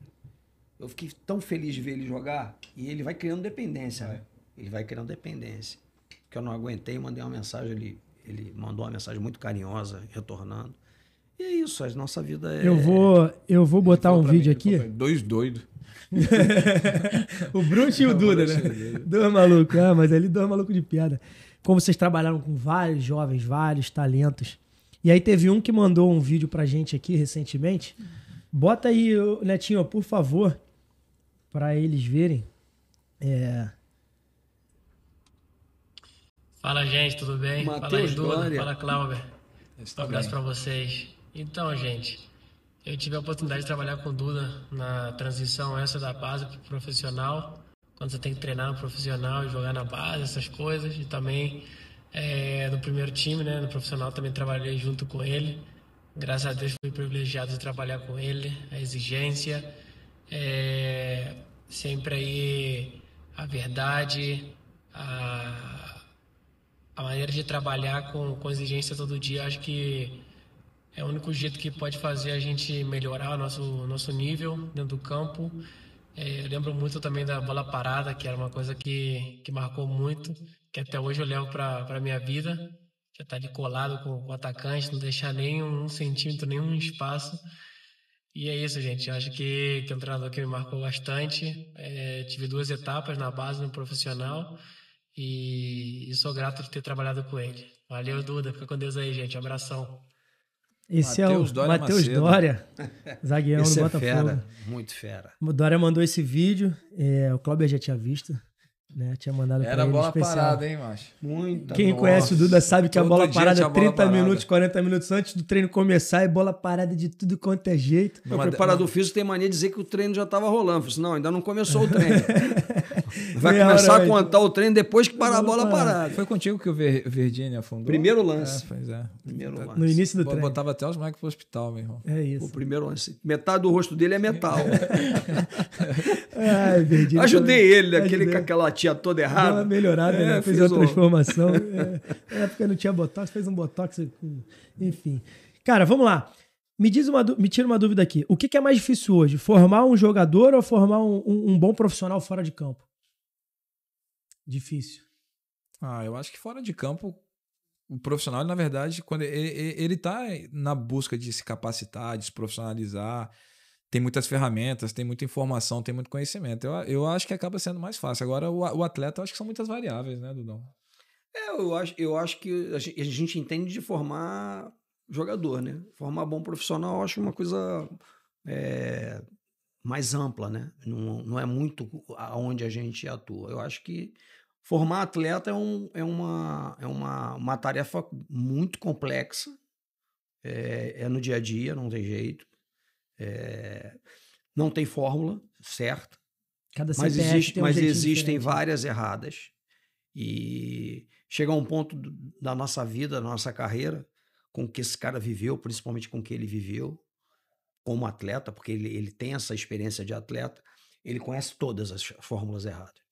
Eu fiquei tão feliz de ver ele jogar e ele vai criando dependência, né? Ele vai criando dependência. Que eu não aguentei, mandei uma mensagem, ele mandou uma mensagem muito carinhosa, retornando. E é isso, a nossa vida é... Eu vou botar um vídeo aqui. Dois doidos. O Bruxo e o Duda, né? Dois malucos. Mas ali dois malucos de piada. Como vocês trabalharam com vários jovens, vários talentos. E aí teve um que mandou um vídeo pra gente aqui recentemente. Bota aí, Netinho, por favor, pra eles verem. Fala, gente, tudo bem? Mateus, fala aí, Duda. Glória. Fala, Cláudio. Um abraço pra vocês. Então, gente, eu tive a oportunidade de trabalhar com o Duda na transição essa da base pro profissional, quando você tem que treinar no profissional e jogar na base, essas coisas. E também no primeiro time, né, no profissional, também trabalhei junto com ele. Graças a Deus fui privilegiado de trabalhar com ele, a exigência, sempre aí a verdade, a maneira de trabalhar com exigência todo dia, acho que é o único jeito que pode fazer a gente melhorar o nosso nível dentro do campo. Eu lembro muito também da bola parada, que era uma coisa que marcou muito, que até hoje eu levo para a minha vida. Já tá ali colado com o atacante, não deixar nem um centímetro, nenhum espaço. E é isso, gente. Eu acho que é um treinador que me marcou bastante. Tive 2 etapas na base, no profissional. E sou grato de ter trabalhado com ele. Valeu, Duda. Fica com Deus aí, gente. Abração. Esse Mateus é o Dória Matheus Macedo. Dória, zagueirão Esse do é Botafogo. fera, muito fera. O Dória mandou esse vídeo, o Cláudio já tinha visto, né? Tinha mandado pra Era ele bola especial. parada, hein, macho? Muita. Quem Nossa. conhece o Duda sabe que a Todo bola dia parada tinha é bola 30 parada. minutos, 40 minutos antes do treino começar, e bola parada de tudo quanto é jeito. O preparador físico tem mania de dizer que o treino já estava rolando. Eu falei assim, não, ainda não começou o treino. Vai começar a contar o treino depois que parar a bola parada. Foi contigo que o Verdini afundou? Primeiro lance. Pois é. Primeiro lance. No início do treino. Botava até os moleques pro hospital, meu irmão. É O isso. primeiro lance. Metade do rosto dele é metal. Ai, Verdinho, Ajudei ele, Ajudei. com aquela tia toda Deu uma errada. melhorada, né? Fez fiz uma transformação. Na época não tinha botox, fez um botox. Enfim. Cara, vamos lá. Me tira uma dúvida aqui. O que é mais difícil hoje? Formar um jogador ou formar um bom profissional fora de campo? Difícil. Eu acho que fora de campo, o profissional, na verdade, quando ele tá na busca de se capacitar, de se profissionalizar, tem muitas ferramentas, tem muita informação, tem muito conhecimento. Eu acho que acaba sendo mais fácil. Agora, o atleta, eu acho que são muitas variáveis, né, Dudão? Eu acho que a gente entende de formar jogador, né? Formar bom profissional, eu acho uma coisa mais ampla, né? Não é muito aonde a gente atua. Eu acho que formar atleta é uma tarefa muito complexa. É no dia a dia, não tem jeito. Não tem fórmula certa. Cada Mas, CPF tem um mas jeitinho existem diferente. várias erradas. E chega a um ponto da nossa vida, da nossa carreira, com o que esse cara viveu, principalmente com o que ele viveu como atleta, porque ele tem essa experiência de atleta, ele conhece todas as fórmulas erradas.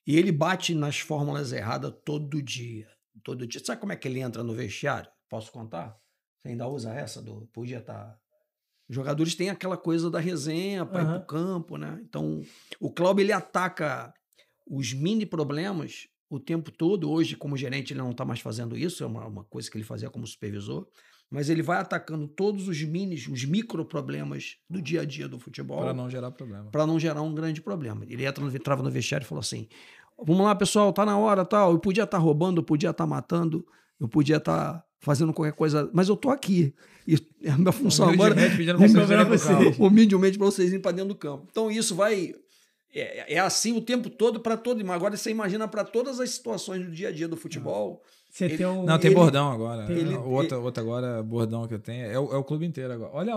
E ele bate nas fórmulas erradas todo dia. Todo dia. Sabe como é que ele entra no vestiário? Posso contar? Você ainda usa essa? Podia estar... Os jogadores têm aquela coisa da resenha para ir para o campo, né? Então, o Cláudio, ele ataca os mini problemas o tempo todo. Hoje, como gerente, ele não está mais fazendo isso, é uma coisa que ele fazia como supervisor, mas ele vai atacando todos os micro problemas do dia a dia do futebol. Para não gerar problema. Para não gerar um grande problema. Ele entrava no vestiário e falou assim, vamos lá, pessoal, tá na hora, tal. Eu podia estar roubando, eu podia estar matando, eu podia estar fazendo qualquer coisa, mas eu tô aqui. E a minha função agora humildemente para vocês irem para dentro do campo. Então isso vai... É assim o tempo todo para todo. Mas agora você imagina para todas as situações do dia a dia do futebol. Tem bordão agora. Outro agora, bordão que eu tenho. É o clube inteiro agora. Olha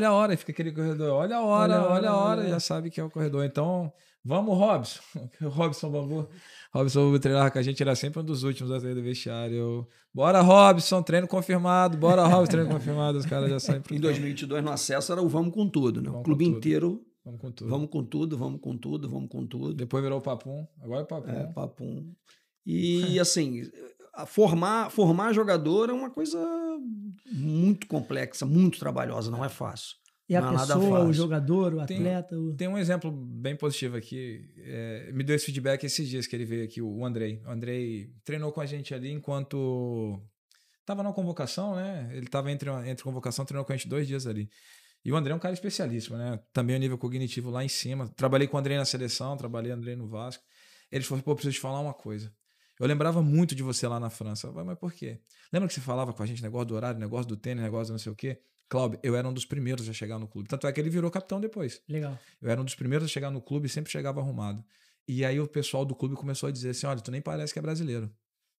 a hora. E fica aquele corredor. Olha a hora. Já sabe que é o corredor. Então, vamos, Robson. Robson Bambu treinava com a gente. Era sempre um dos últimos a sair do vestiário. Bora, Robson, treino confirmado. Bora, Robson, treino confirmado. Os caras já saem pro Em 2022, no acesso, era o vamos com tudo, né? O clube inteiro... Vamos com tudo. Vamos com tudo. Depois virou o Papum. Agora é Papum. Papum. E assim, formar jogador é uma coisa muito complexa, muito trabalhosa, não é fácil. E a pessoa, o jogador, o atleta... Tem um exemplo bem positivo aqui. Me deu esse feedback esses dias que ele veio aqui, o Andrei. O Andrei treinou com a gente ali enquanto estava na convocação, né? Ele estava entre convocação, treinou com a gente 2 dias ali. E o André é um cara especialíssimo, né? Também o nível cognitivo lá em cima. Trabalhei com o André na seleção, trabalhei com o André no Vasco. Ele falou, preciso te falar uma coisa. Eu lembrava muito de você lá na França. Eu falei, mas por quê? Lembra que você falava com a gente, negócio do horário, negócio do tênis, negócio do não sei o quê? Cláudio, eu era um dos primeiros a chegar no clube. Tanto é que ele virou capitão depois. Legal. Eu era um dos primeiros a chegar no clube e sempre chegava arrumado. E aí o pessoal do clube começou a dizer assim, olha, tu nem parece que é brasileiro.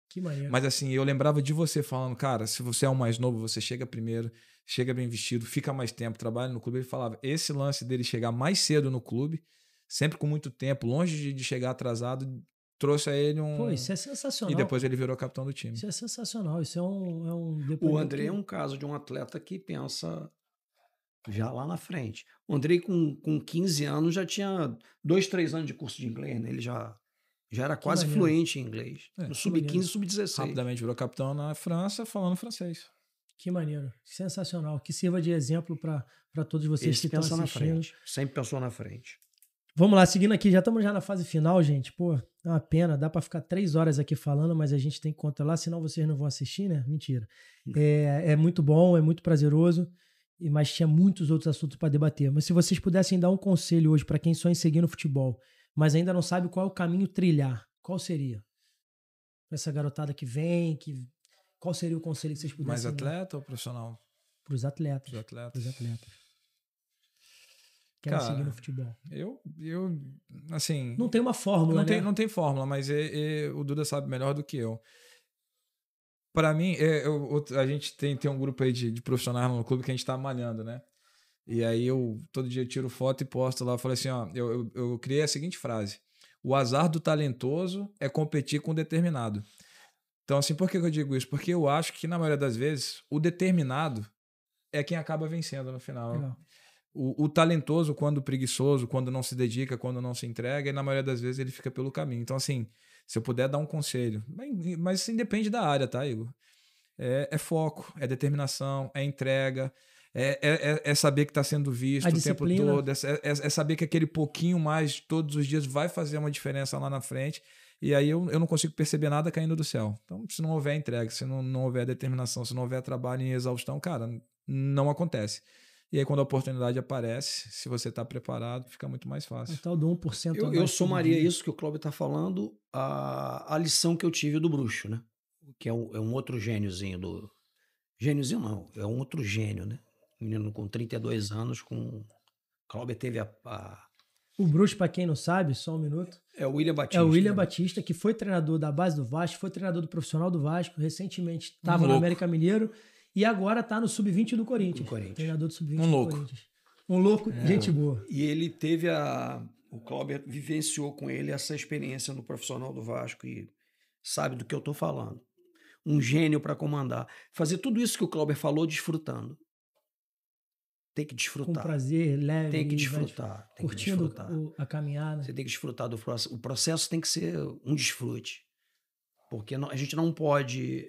Que maneiro. Mas assim, eu lembrava de você falando, cara, se você é o mais novo, você chega primeiro, chega bem vestido, fica mais tempo, trabalha no clube. Ele falava, esse lance dele chegar mais cedo no clube, sempre com muito tempo, longe de chegar atrasado, trouxe a ele um... Pô, isso é sensacional. E depois ele virou capitão do time. Isso é sensacional, isso é um O André é um caso de um atleta que pensa já lá na frente. O André com 15 anos já tinha 2, 3 anos de curso de inglês, né? Ele já Já era quase fluente em inglês. No sub-15 e sub-16. Rapidamente virou capitão na França, falando francês. Que maneiro. Sensacional. Que sirva de exemplo para todos vocês que estão assistindo. Na frente. Sempre pensou na frente. Vamos lá, seguindo aqui. Já estamos na fase final, gente. Pô, é uma pena. Dá para ficar 3 horas aqui falando, mas a gente tem que controlar, senão vocês não vão assistir, né? Mentira. É muito bom, é muito prazeroso, mas tinha muitos outros assuntos para debater. Mas se vocês pudessem dar um conselho hoje para quem sonha em seguir no futebol, mas ainda não sabe qual é o caminho trilhar, qual seria? Essa garotada que vem, qual seria o conselho que vocês pudessem Mais dar? atleta ou profissional? Para os atletas. Para os atletas. Querem seguir no futebol. Eu assim... Não tem uma fórmula, né? Não tem fórmula, mas o Duda sabe melhor do que eu. Para mim, a gente tem um grupo aí de profissionais no clube que a gente tá malhando, né? E aí todo dia eu tiro foto e posto lá. Eu falei assim, ó, eu criei a seguinte frase: o azar do talentoso é competir com o determinado. Então, assim, por que eu digo isso? Porque eu acho que, na maioria das vezes, o determinado é quem acaba vencendo no final. Legal. O talentoso, quando preguiçoso, quando não se dedica, quando não se entrega, e na maioria das vezes ele fica pelo caminho. Então, assim, se eu puder dar um conselho, mas assim, depende da área, tá, Igor? É foco, é determinação, é entrega, é saber que está sendo visto o tempo todo, é saber que aquele pouquinho mais todos os dias vai fazer uma diferença lá na frente. E aí eu não consigo perceber nada caindo do céu. Então, se não houver entrega, se não houver determinação, se não houver trabalho em exaustão, cara, não acontece. E aí, quando a oportunidade aparece, se você está preparado, fica muito mais fácil. O tal do 1%. Eu somaria isso que o Cláudio está falando, a lição que eu tive do Bruxo, né? Que é um outro gêniozinho do... Gêniozinho não, é um outro gênio, né? Menino com 32 anos, o Cláudio teve O Bruxo, para quem não sabe, só um minuto. É o William Batista. É o William Batista, que foi treinador da base do Vasco, foi treinador do profissional do Vasco, recentemente estava no América Mineiro e agora está no Sub-20 do Corinthians. Treinador do Sub-20 do Corinthians. Um louco, gente boa. E ele teve o Cláudio vivenciou com ele essa experiência no profissional do Vasco e sabe do que eu estou falando. Um gênio para comandar. Fazer tudo isso que o Cláudio falou desfrutando. Tem que desfrutar. Com prazer, leve. Tem que desfrutar. Curtindo a caminhada. Você tem que desfrutar do processo. O processo tem que ser um desfrute. Porque a gente não pode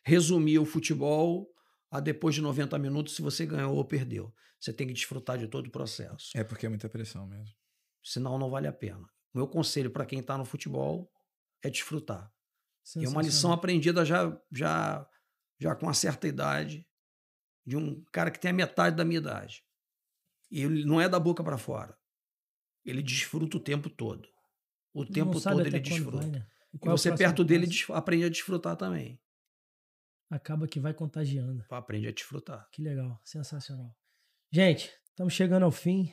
resumir o futebol a depois de 90 minutos se você ganhou ou perdeu. Você tem que desfrutar de todo o processo. É porque é muita pressão mesmo. Senão não vale a pena. O meu conselho para quem está no futebol é desfrutar. E é uma lição aprendida já com uma certa idade, de um cara que tem a metade da minha idade. E ele não é da boca para fora. Ele desfruta o tempo todo. O tempo todo ele desfruta. Vai, né? E você perto dele aprende a desfrutar também. Acaba que vai contagiando. Aprende a desfrutar. Que legal, sensacional. Gente, estamos chegando ao fim.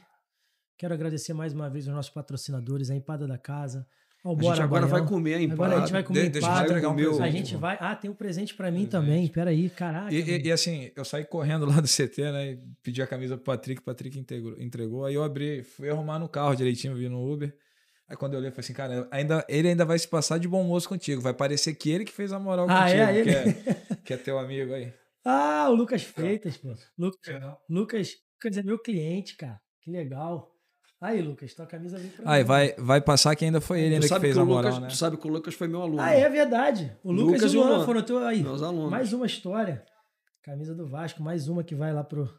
Quero agradecer mais uma vez os nossos patrocinadores, a Empada da Casa. A gente agora vai comer a empada. Agora a gente vai comer Deixa eu entregar um presente. A gente vai... Ah, tem um presente pra mim também. Peraí, caraca. E assim, eu saí correndo lá do CT, né? E pedi a camisa pro Patrick. O Patrick entregou. Aí eu fui arrumar no carro direitinho, vi no Uber. Aí quando eu olhei, eu falei assim, cara, ele ainda vai se passar de bom moço contigo. Vai parecer que ele que fez a moral contigo. Que é teu amigo aí. Ah, o Lucas Freitas, pô. Lucas é meu cliente, cara. Que legal. Aí, Lucas, tua camisa vem pra mim. Vai passar que ainda foi ele ainda que fez a moral, né? Tu sabe que o Lucas foi meu aluno. Ah, é verdade. O Lucas e o Luan foram meus alunos. Mais uma história. Camisa do Vasco, mais uma que vai lá pro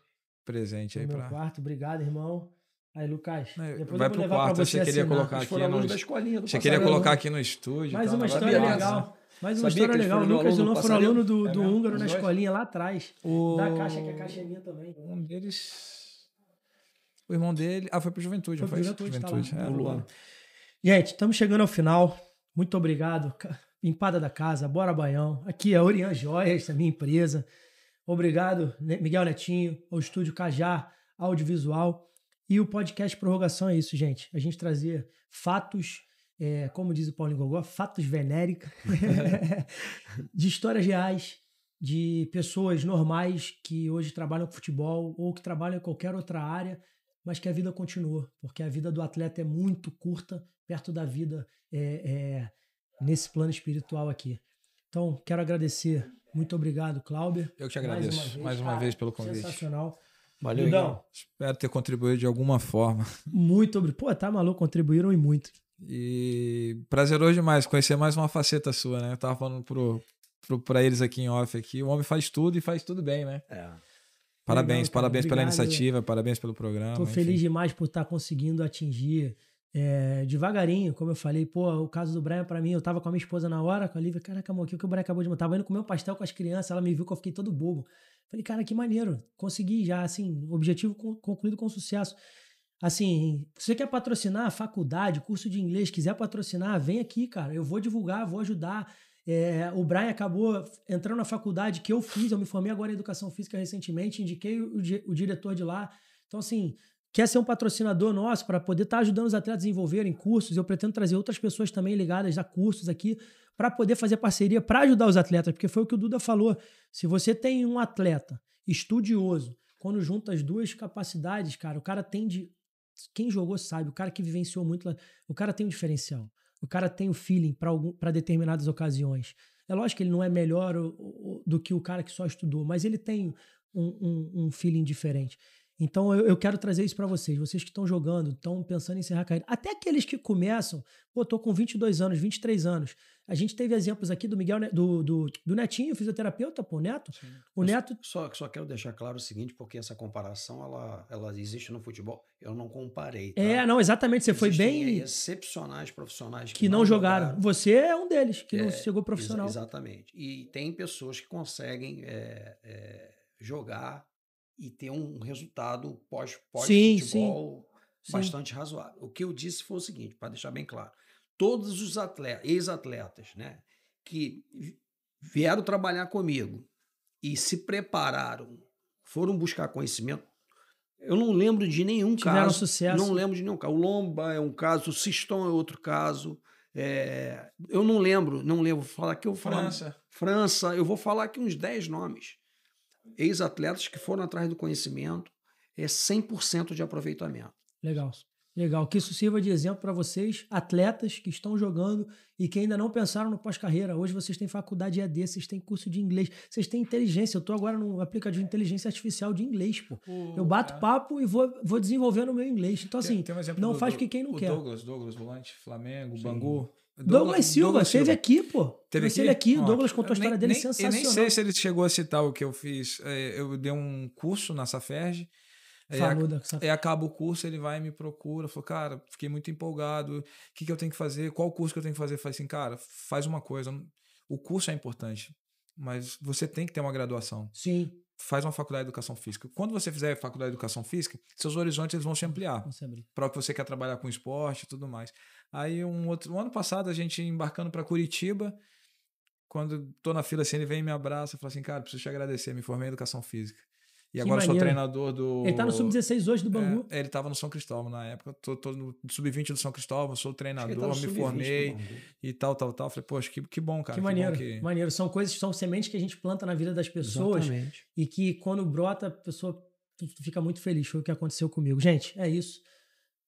presente aí meu quarto. Obrigado, irmão. Aí, Lucas, depois vai eu vou pro levar quarto. pra você Você queria colocar aqui da escolinha do Você queria colocar aqui no estúdio. Mais uma história legal. Mais uma história legal. O Lucas e o Luan foram aluno do húngaro na escolinha lá atrás. Da caixa, que a caixa é minha também. Um deles... O irmão dele... foi pro Juventude, não foi? Juventude. Tá lá. Gente, estamos chegando ao final. Muito obrigado. Empada da Casa, Bora Baião. Aqui é a Orian Joias, a minha empresa. Obrigado, Miguel Netinho, ao Estúdio Cajá Audiovisual. E o podcast Prorrogação é isso, gente. A gente trazer fatos, como diz o Paulinho Gogó, fatos venéricos, de histórias reais, de pessoas normais que hoje trabalham com futebol ou que trabalham em qualquer outra área, mas que a vida continua, porque a vida do atleta é muito curta perto da vida nesse plano espiritual aqui. Então, quero agradecer. Muito obrigado, Cláudio. Eu que te agradeço mais uma vez pelo convite. Sensacional. Valeu, Igor. Espero ter contribuído de alguma forma. Muito obrigado. Pô, tá maluco, contribuíram e muito. E prazeroso demais conhecer mais uma faceta sua, né? Eu tava falando pra eles aqui em off aqui, o homem faz tudo e faz tudo bem, né? Parabéns, legal, parabéns pela iniciativa, parabéns pelo programa. Tô feliz demais por estar conseguindo atingir devagarinho, como eu falei, pô, o caso do Brian pra mim, eu tava com a minha esposa na hora, com a Lívia, caraca, amor, o que o Brian acabou de montar? Tava indo comer um pastel com as crianças, ela me viu que eu fiquei todo bobo. Falei, cara, que maneiro, consegui já, assim, objetivo concluído com sucesso. Assim, se você quer patrocinar faculdade, curso de inglês, quiser patrocinar, vem aqui, cara, eu vou divulgar, vou ajudar. O Brian acabou entrando na faculdade que eu fiz, eu me formei agora em Educação Física recentemente, indiquei o diretor de lá. Então, assim, quer ser um patrocinador nosso para poder estar ajudando os atletas a desenvolverem cursos? Eu pretendo trazer outras pessoas também ligadas a cursos aqui para poder fazer parceria para ajudar os atletas, porque foi o que o Duda falou. Se você tem um atleta estudioso, quando junta as duas capacidades, cara, o cara tem de... Quem jogou sabe, o cara que vivenciou muito, o cara tem um diferencial. O cara tem o feeling para determinadas ocasiões. É lógico que ele não é melhor do que o cara que só estudou, mas ele tem um feeling diferente. Então eu quero trazer isso para vocês que estão jogando, estão pensando em encerrar a carreira. Até aqueles que começam, pô, tô com 22 anos, 23 anos. A gente teve exemplos aqui do Miguel, do Netinho, fisioterapeuta, pô, Neto. Sim. O Neto... Só quero deixar claro o seguinte, porque essa comparação, ela existe no futebol. Eu não comparei, tá? Não, exatamente, você Existem foi bem... excepcionais profissionais que não jogaram. Você é um deles, que não chegou profissional. Exatamente. E tem pessoas que conseguem jogar e ter um resultado pós-futebol bastante razoável. O que eu disse foi o seguinte, para deixar bem claro. Todos os ex-atletas, né, que vieram trabalhar comigo e se prepararam, foram buscar conhecimento, eu não lembro de nenhum Tiveram caso. Sucesso. Não lembro de nenhum caso. O Lomba é um caso, o Siston é outro caso. Eu não lembro. Vou falar aqui, França, eu vou falar aqui uns 10 nomes. Ex-atletas que foram atrás do conhecimento, 100% de aproveitamento. Legal, que isso sirva de exemplo para vocês, atletas que estão jogando e que ainda não pensaram no pós-carreira. Hoje vocês têm faculdade EAD, vocês têm curso de inglês, vocês têm inteligência. Eu estou agora no aplicativo de inteligência artificial de inglês, pô. Eu bato papo e vou desenvolvendo o meu inglês. Então, assim, não faz o que quem não quer. Douglas, volante, Flamengo, Bangu. Douglas Silva, esteve aqui, pô. Teve aqui, o Douglas contou a história dele sensacional. Eu nem sei se ele chegou a citar o que eu fiz. Eu dei um curso na Saferj. Acaba o curso, ele vai e me procura, falou, cara, fiquei muito empolgado, o que eu tenho que fazer, qual curso que eu tenho que fazer? Eu falei assim, cara, faz uma coisa, o curso é importante, mas você tem que ter uma graduação. Sim. Faz uma faculdade de educação física. Quando você fizer a faculdade de educação física, seus horizontes eles vão se ampliar para o que você quer trabalhar com esporte e tudo mais. Aí um ano passado a gente embarcando para Curitiba, quando tô na fila assim, ele vem e me abraça e fala assim, cara, preciso te agradecer, me formei em educação física. E agora sou treinador do... Ele tá no Sub-16 hoje do Bangu. Ele tava no São Cristóvão na época. Tô no Sub-20 do São Cristóvão, sou treinador, me formei e tal. Falei, poxa, que bom, cara. Que maneiro, maneiro. São coisas, são sementes que a gente planta na vida das pessoas. Exatamente. E que quando brota, a pessoa fica muito feliz. Foi o que aconteceu comigo. Gente, é isso.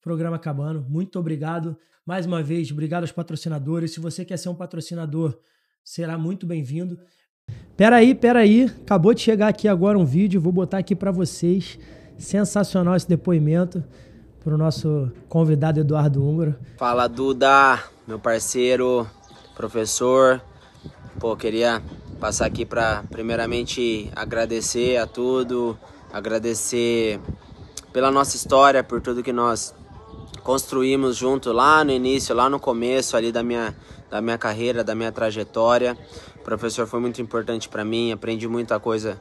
Programa acabando. Muito obrigado. Mais uma vez, obrigado aos patrocinadores. Se você quer ser um patrocinador, será muito bem-vindo. Peraí, acabou de chegar aqui agora um vídeo, vou botar aqui para vocês, sensacional esse depoimento pro nosso convidado Eduardo Húngaro. Fala Duda, meu parceiro, professor, queria passar aqui para primeiramente agradecer a tudo, agradecer pela nossa história, por tudo que nós construímos junto lá no início, lá no começo ali da minha carreira, da minha trajetória. O professor foi muito importante para mim, aprendi muita coisa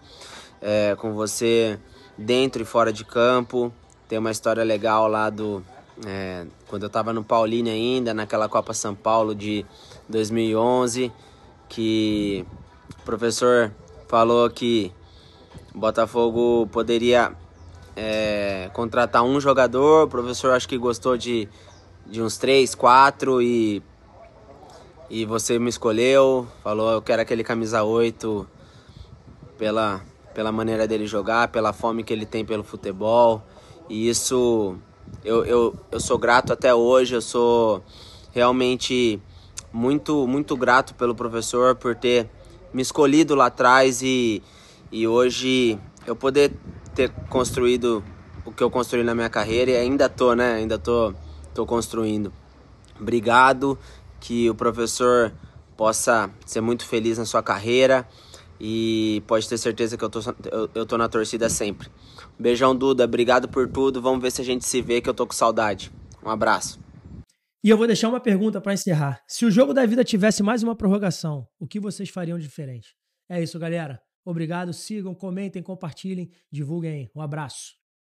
com você dentro e fora de campo. Tem uma história legal lá quando eu estava no Paulínia ainda, naquela Copa São Paulo de 2011, que o professor falou que o Botafogo poderia contratar um jogador. O professor acho que gostou de uns 3, 4 e você me escolheu, falou eu quero aquele camisa 8 pela maneira dele jogar, pela fome que ele tem pelo futebol. E isso eu sou grato até hoje, eu sou realmente muito, muito grato pelo professor por ter me escolhido lá atrás e hoje eu poder ter construído o que eu construí na minha carreira e ainda tô construindo. Obrigado, que o professor possa ser muito feliz na sua carreira e pode ter certeza que eu tô na torcida sempre. Beijão, Duda, obrigado por tudo, vamos ver se a gente se vê, que eu tô com saudade. Um abraço. E eu vou deixar uma pergunta para encerrar. Se o jogo da vida tivesse mais uma prorrogação, o que vocês fariam de diferente? É isso, galera. Obrigado, sigam, comentem, compartilhem, divulguem aí. Um abraço.